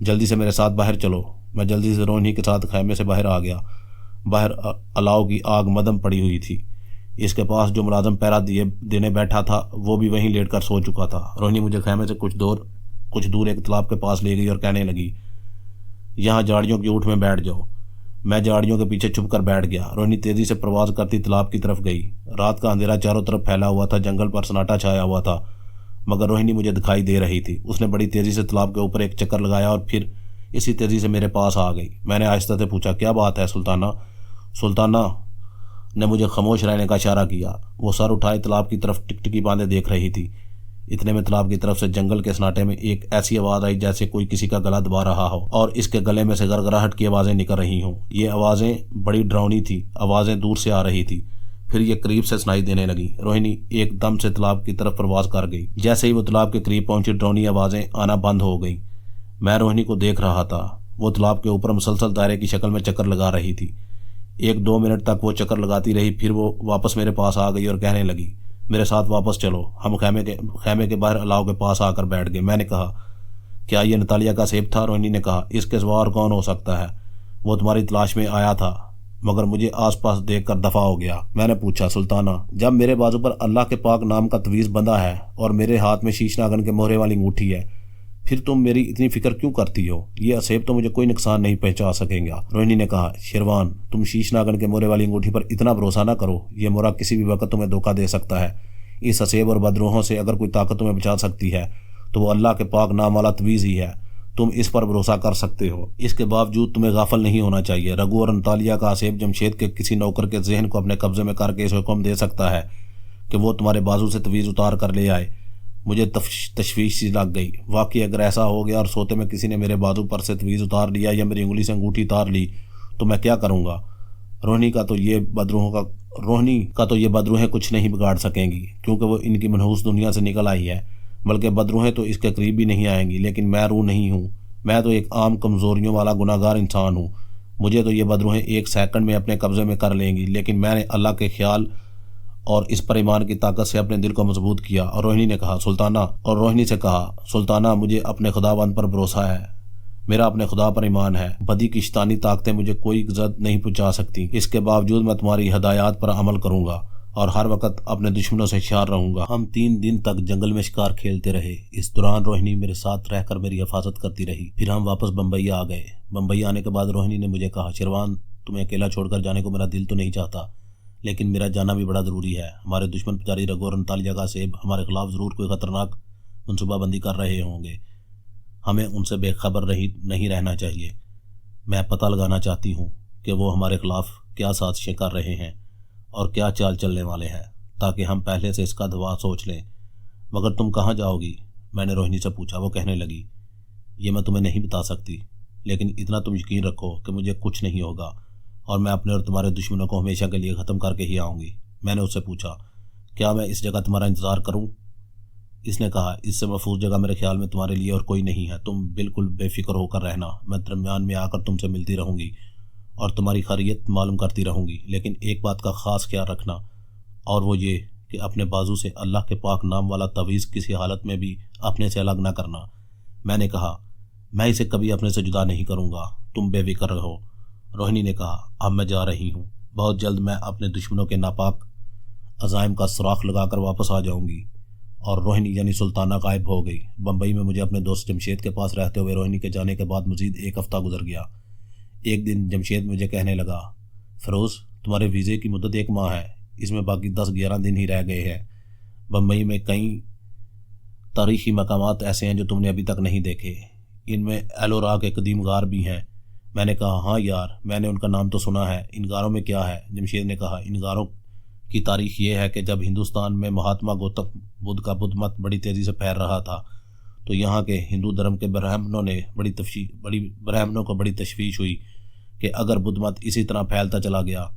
जल्दी से मेरे साथ बाहर चलो। मैं जल्दी से रोहिणी के साथ खैमे से बाहर आ गया। बाहर अलाव की आग मदम पड़ी हुई थी। इसके पास जो मुलाजम पहरा देने बैठा था वो भी वहीं लेट कर सो चुका था। रोहिणी मुझे खैमे से कुछ दूर एक तालाब के पास ले गई और कहने लगी, यहाँ झाड़ियों की ऊँट में बैठ जाओ। मैं झाड़ियों के पीछे छुप कर बैठ गया। रोहिणी तेजी से प्रवास करती तालाब की तरफ गई। रात का अंधेरा चारों तरफ फैला हुआ था। जंगल पर सन्नाटा छाया हुआ था, मगर रोहिणी मुझे दिखाई दे रही थी। उसने बड़ी तेजी से तालाब के ऊपर एक चक्कर लगाया और फिर इसी तेजी से मेरे पास आ गई। मैंने आहिस्ता से पूछा, क्या बात है सुल्ताना? सुल्ताना ने मुझे खामोश रहने का इशारा किया। वो सर उठाए तालाब की तरफ टिकटिकी बांधे देख रही थी। इतने में तालाब की तरफ से जंगल के सन्नाटे में एक ऐसी आवाज़ आई जैसे कोई किसी का गला दबा रहा हो और इसके गले में से गरगराहट की आवाज़ें निकल रही हों। ये आवाज़ें बड़ी डरावनी थी। आवाज़ें दूर से आ रही थी, फिर ये करीब से सुनाई देने लगी। रोहिणी एकदम से तालाब की तरफ प्रवास कर गई। जैसे ही वो तालाब के करीब पहुंची, डरावनी आवाज़ें आना बंद हो गई। मैं रोहिणी को देख रहा था। वो तालाब के ऊपर मुसलसल दायरे की शक्ल में चक्कर लगा रही थी। 1-2 मिनट तक वो चक्कर लगाती रही। फिर वो वापस मेरे पास आ गई और कहने लगी, मेरे साथ वापस चलो। हम खैमे के बाहर अलाव के पास आकर बैठ गए। मैंने कहा, क्या ये नतालिया का सेब था? रोहिणी ने कहा, इसके सिवा और कौन हो सकता है? वो तुम्हारी तलाश में आया था मगर मुझे आसपास देखकर दफा हो गया। मैंने पूछा, सुल्ताना, जब मेरे बाजू पर अल्लाह के पाक नाम का तवीज़ बंधा है और मेरे हाथ में शीश नागन के मोहरे वाली अंगूठी है, फिर तुम मेरी इतनी फिक्र क्यों करती हो? ये असेब तो मुझे कोई नुकसान नहीं पहुंचा सकेगा। रोहिणी ने कहा, शेरवान, तुम शीश नागन के मोहरे वाली अंगूठी पर इतना भरोसा ना करो। ये मोहरा किसी भी वक्त तुम्हें धोखा दे सकता है। इस असेब और बदरूहों से अगर कोई ताकत तुम्हें बचा सकती है तो वो अल्लाह के पाक नाम वाला तवीज़ ही है। तुम इस पर भरोसा कर सकते हो। इसके बावजूद तुम्हें गाफिल नहीं होना चाहिए। रघु और नतालिया का असेब जमशेद के किसी नौकर के जहन को अपने कब्जे में करके इस हुक्म दे सकता है कि वो तुम्हारे बाजू से तवीज़ उतार कर ले आए। मुझे तशवीश सी लग गई। वाकई अगर ऐसा हो गया और सोते में किसी ने मेरे बाजू पर से तवीज़ उतार लिया या मेरी उंगली से अंगूठी उतार ली तो मैं क्या करूँगा? रोहिणी का तो ये बदरूहें कुछ नहीं बिगाड़ सकेंगी, क्योंकि वो इनकी मनहूस दुनिया से निकल आई है। बल्कि बदरूहें तो इसके करीब भी नहीं आएंगी। लेकिन मैं रूह नहीं हूँ। मैं तो एक आम कमज़ोरियों वाला गुनाहगार इंसान हूँ। मुझे तो ये बदरूहें 1 सेकंड में अपने कब्जे में कर लेंगी। लेकिन मैंने अल्लाह के ख्याल और इस पर ईमान की ताकत से अपने दिल को मजबूत किया। और रोहिणी से कहा, सुल्ताना, मुझे अपने खुदाबंद पर भरोसा है। मेरा अपने खुदा पर ईमान है। बदी की शैतानी ताकतें मुझे कोई इज्जत नहीं पहुंचा सकती। इसके बावजूद मैं तुम्हारी हदायत पर अमल करूंगा और हर वक्त अपने दुश्मनों से होशियार रहूंगा। हम 3 दिन तक जंगल में शिकार खेलते रहे। इस दौरान रोहिणी मेरे साथ रहकर मेरी हिफाजत करती रही। फिर हम वापस बम्बई आ गए। बम्बई आने के बाद रोहिणी ने मुझे कहा, शेरवान, तुम्हें अकेला छोड़कर जाने को मेरा दिल तो नहीं चाहता, लेकिन मेरा जाना भी बड़ा ज़रूरी है। हमारे दुश्मन पुजारी रघु और नतालिया का सेब हमारे खिलाफ ज़रूर कोई ख़तरनाक मनसूबाबंदी कर रहे होंगे। हमें उनसे बेखबर नहीं रहना चाहिए। मैं पता लगाना चाहती हूँ कि वो हमारे खिलाफ क्या साजिशें कर रहे हैं और क्या चाल चलने वाले हैं, ताकि हम पहले से इसका दवा सोच लें। मगर तुम कहाँ जाओगी? मैंने रोहिणी से पूछा। वो कहने लगी, ये मैं तुम्हें नहीं बता सकती, लेकिन इतना तुम यकीन रखो कि मुझे कुछ नहीं होगा और मैं अपने और तुम्हारे दुश्मनों को हमेशा के लिए ख़त्म करके ही आऊँगी। मैंने उससे पूछा, क्या मैं इस जगह तुम्हारा इंतज़ार करूँ? इसने कहा, इससे महफूज जगह मेरे ख्याल में तुम्हारे लिए और कोई नहीं है। तुम बिल्कुल बेफिक्र होकर रहना। मैं दरमियान में आकर तुमसे मिलती रहूँगी और तुम्हारी खैरियत मालूम करती रहूँगी। लेकिन एक बात का ख़ास ख्याल रखना, और वो ये कि अपने बाजू से अल्लाह के पाक नाम वाला तवीज़ किसी हालत में भी अपने से अलग ना करना। मैंने कहा, मैं इसे कभी अपने से जुदा नहीं करूँगा, तुम बेफिक्र रहो। रोहिणी ने कहा, अब मैं जा रही हूँ। बहुत जल्द मैं अपने दुश्मनों के नापाक अज़ाइम का सुराख लगाकर वापस आ जाऊँगी। और रोहिणी यानी सुल्ताना गायब हो गई। बम्बई में मुझे अपने दोस्त जमशेद के पास रहते हुए रोहिणी के जाने के बाद मज़ीद एक हफ़्ता गुजर गया। एक दिन जमशेद मुझे कहने लगा, फ़िरोज़ तुम्हारे वीज़े की मुद्दत 1 माह है, इसमें बाकी 10-11 दिन ही रह गए हैं। बम्बई में कई तारीख़ी मकामात ऐसे हैं जो तुमने अभी तक नहीं देखे, इनमें एलोरा के कदीम गार भी हैं। मैंने कहा, हाँ यार, मैंने उनका नाम तो सुना है, इन गारों में क्या है? जमशेद ने कहा, इन गारों की तारीख़ ये है कि जब हिंदुस्तान में महात्मा गौतम बुद्ध का बुद्ध मत बड़ी तेज़ी से फैल रहा था तो यहाँ के हिंदू धर्म के ब्राह्मणों को बड़ी तशवीश हुई कि अगर बुद्ध मत इसी तरह फैलता चला गया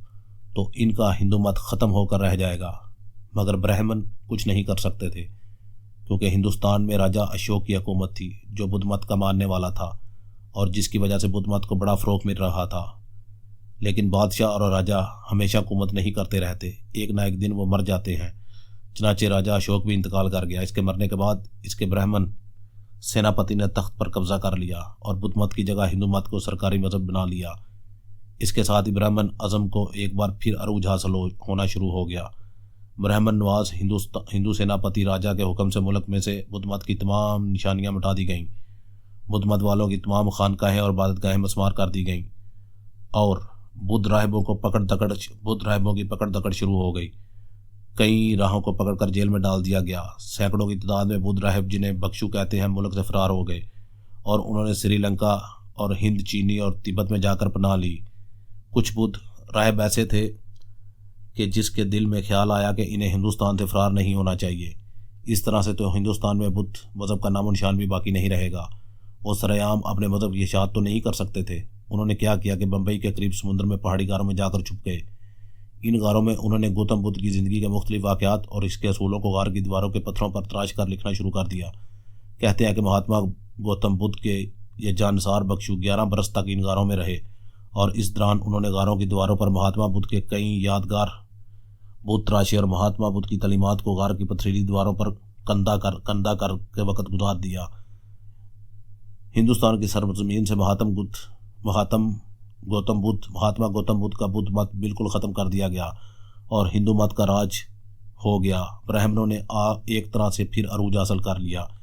तो इनका हिंदू मत ख़त्म होकर रह जाएगा। मगर ब्राह्मण कुछ नहीं कर सकते थे क्योंकि हिंदुस्तान में राजा अशोक की हुकूमत थी जो बुद्ध मत का मानने वाला था और जिसकी वजह से बुद्ध मत को बड़ा फ़रोग़ मिल रहा था। लेकिन बादशाह और राजा हमेशा हुकूमत नहीं करते रहते, एक ना एक दिन वो मर जाते हैं। चनाचे राजा अशोक भी इंतकाल कर गया। इसके मरने के बाद इसके ब्राह्मण सेनापति ने तख्त पर कब्जा कर लिया और बुद्ध मत की जगह हिंदू मत को सरकारी मजहब बना लिया। इसके साथ ही ब्राह्मण अज़म को एक बार फिर अरूज हासिल होना शुरू हो गया। ब्राह्मण नवाज हिंदू सेनापति राजा के हुक्म से मुल्क में से बुद्ध मत की तमाम निशानियाँ मिटा दी गईं। बुद्ध मत वालों की तमाम खानकाहें और इबादतगाहें मस्मार कर दी गईं और बुद्ध राहिबों की पकड़ दकड़ शुरू हो गई। कई राहों को पकड़कर जेल में डाल दिया गया। सैकड़ों की तादाद में बुद्ध राहिब, जिन्हें बख्शू कहते हैं, मुल्क से फरार हो गए और उन्होंने श्रीलंका और हिंद, चीनी और तिब्बत में जाकर पनाह ली। कुछ बुद्ध राहिब ऐसे थे कि जिसके दिल में ख्याल आया कि इन्हें हिंदुस्तान से फरार नहीं होना चाहिए। इस तरह से तो हिंदुस्तान में बुद्ध मज़हब का नामो निशान भी बाकी नहीं रहेगा। वो सरेआम अपने मज़हब की इशाअत तो नहीं कर सकते थे। उन्होंने क्या किया कि बम्बई के करीब समुद्र में पहाड़ी गारों में जाकर छुप गए। इन गारों में उन्होंने गौतम बुद्ध की ज़िंदगी के मुख्तलिफ वाक़यात और इसके असूलों को गार की दीवारों के पत्थरों पर तराश कर लिखना शुरू कर दिया। कहते हैं कि महात्मा गौतम बुद्ध के ये जानसार बख्शू 11 बरस तक इन गारों में रहे और इस दौरान उन्होंने गारों की दीवारों पर महात्मा बुद्ध के कई यादगार बुत तराशे और महात्मा बुद्ध की तलीमात को गार की पथरीली दीवारों पर कंधा कर के वक़्त गुजार दिया। हिंदुस्तान की सरजमीन से महात्मा गौतम बुद्ध का बुद्ध मत बिल्कुल ख़त्म कर दिया गया और हिंदू मत का राज हो गया। ब्राह्मणों ने एक तरह से फिर अरूज हासिल कर लिया।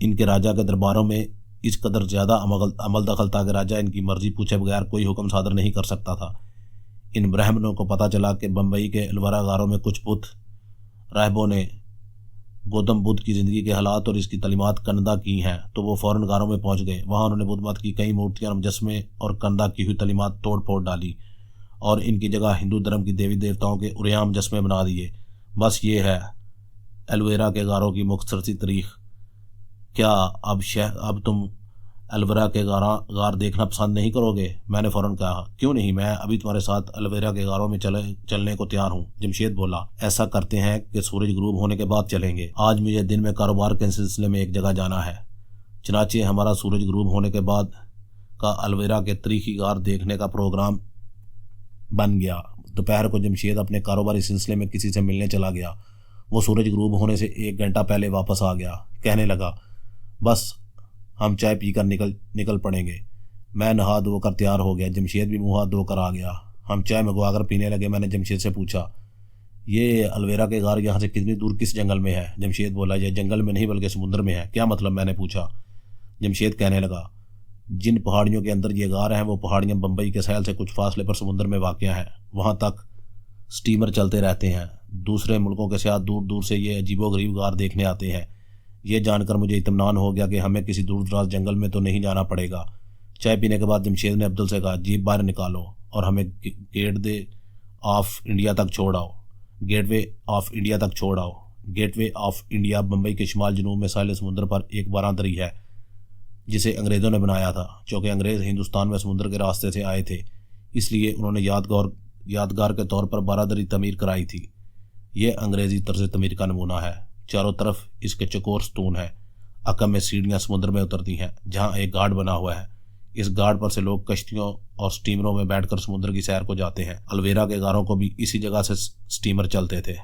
इनके राजा के दरबारों में इस कदर ज़्यादा अमल दखल था कि राजा इनकी मर्ज़ी पूछे बगैर कोई हुक्म सादर नहीं कर सकता था। इन ब्राह्मणों को पता चला कि बम्बई के अलवरा गारों में कुछ बुद्ध राहिबों ने गौतम बुद्ध की ज़िंदगी के हालात और इसकी तलीमात कंधा की हैं, तो वो फ़ौरन गारों में पहुंच गए। वहां उन्होंने बुद्ध मत की कई मूर्तियां और मुजस्मे और कंधा की हुई तलीमात तोड़ फोड़ डाली और इनकी जगह हिंदू धर्म की देवी देवताओं के उरियाम मुजस्मे बना दिए। बस ये है एलोवेरा के गारों की मुख्तसर सी तारीख। क्या अब तुम एलोवेरा के गार देखना पसंद नहीं करोगे? मैंने फ़ौरन कहा, क्यों नहीं, मैं अभी तुम्हारे साथ एलोवेरा के गारों में चलने को तैयार हूँ। जमशेद बोला, ऐसा करते हैं कि सूरज गुरूब होने के बाद चलेंगे। आज मुझे दिन में कारोबार के सिलसिले में एक जगह जाना है। चनाचे हमारा सूरज गुरूब होने के बाद का एलोवेरा के तारीखी गार देखने का प्रोग्राम बन गया। दोपहर को जमशेद अपने कारोबारी सिलसिले में किसी से मिलने चला गया। वो सूरज गुरूब होने से 1 घंटा पहले वापस आ गया। कहने लगा, बस हम चाय पीकर निकल पड़ेंगे। मैं नहा धोकर तैयार हो गया। जमशेद भी मुँह हाथ धोकर आ गया। हम चाय मंगवाकर पीने लगे। मैंने जमशेद से पूछा, ये एलोवेरा के गार यहाँ से कितनी दूर किस जंगल में है? जमशेद बोला, यह जंगल में नहीं बल्कि समुद्र में है। क्या मतलब? मैंने पूछा। जमशेद कहने लगा, जिन पहाड़ियों के अंदर ये गार हैं वो पहाड़ियाँ बम्बई के सहल से कुछ फासले पर समुद्र में वाक़ हैं। वहाँ तक स्टीमर चलते रहते हैं। दूसरे मुल्कों के साथ दूर दूर से ये अजीबोगरीब गार देखने आते हैं। ये जानकर मुझे इत्मीनान हो गया कि हमें किसी दूर दराज जंगल में तो नहीं जाना पड़ेगा। चाय पीने के बाद जमशेद ने अब्दुल से कहा, जीप बाहर निकालो और हमें गेटवे ऑफ इंडिया तक छोड़ आओ। गेटवे ऑफ इंडिया बम्बई के शुमाल जनूब में साहिल समुद्र पर एक बारादरी है जिसे अंग्रेज़ों ने बनाया था। चूँकि अंग्रेज़ हिंदुस्तान में समुद्र के रास्ते से आए थे, इसलिए उन्होंने यादगार के तौर पर बारादरी तमीर कराई थी। ये अंग्रेज़ी तर्ज तमीर का नमूना है। चारों तरफ इसके चकोर स्तून है। अकम में सीढ़ियाँ समुद्र में उतरती हैं जहाँ एक घाट बना हुआ है। इस घाट पर से लोग कश्तियों और स्टीमरों में बैठकर समुद्र की सैर को जाते हैं। एलोवेरा के गारों को भी इसी जगह से स्टीमर चलते थे।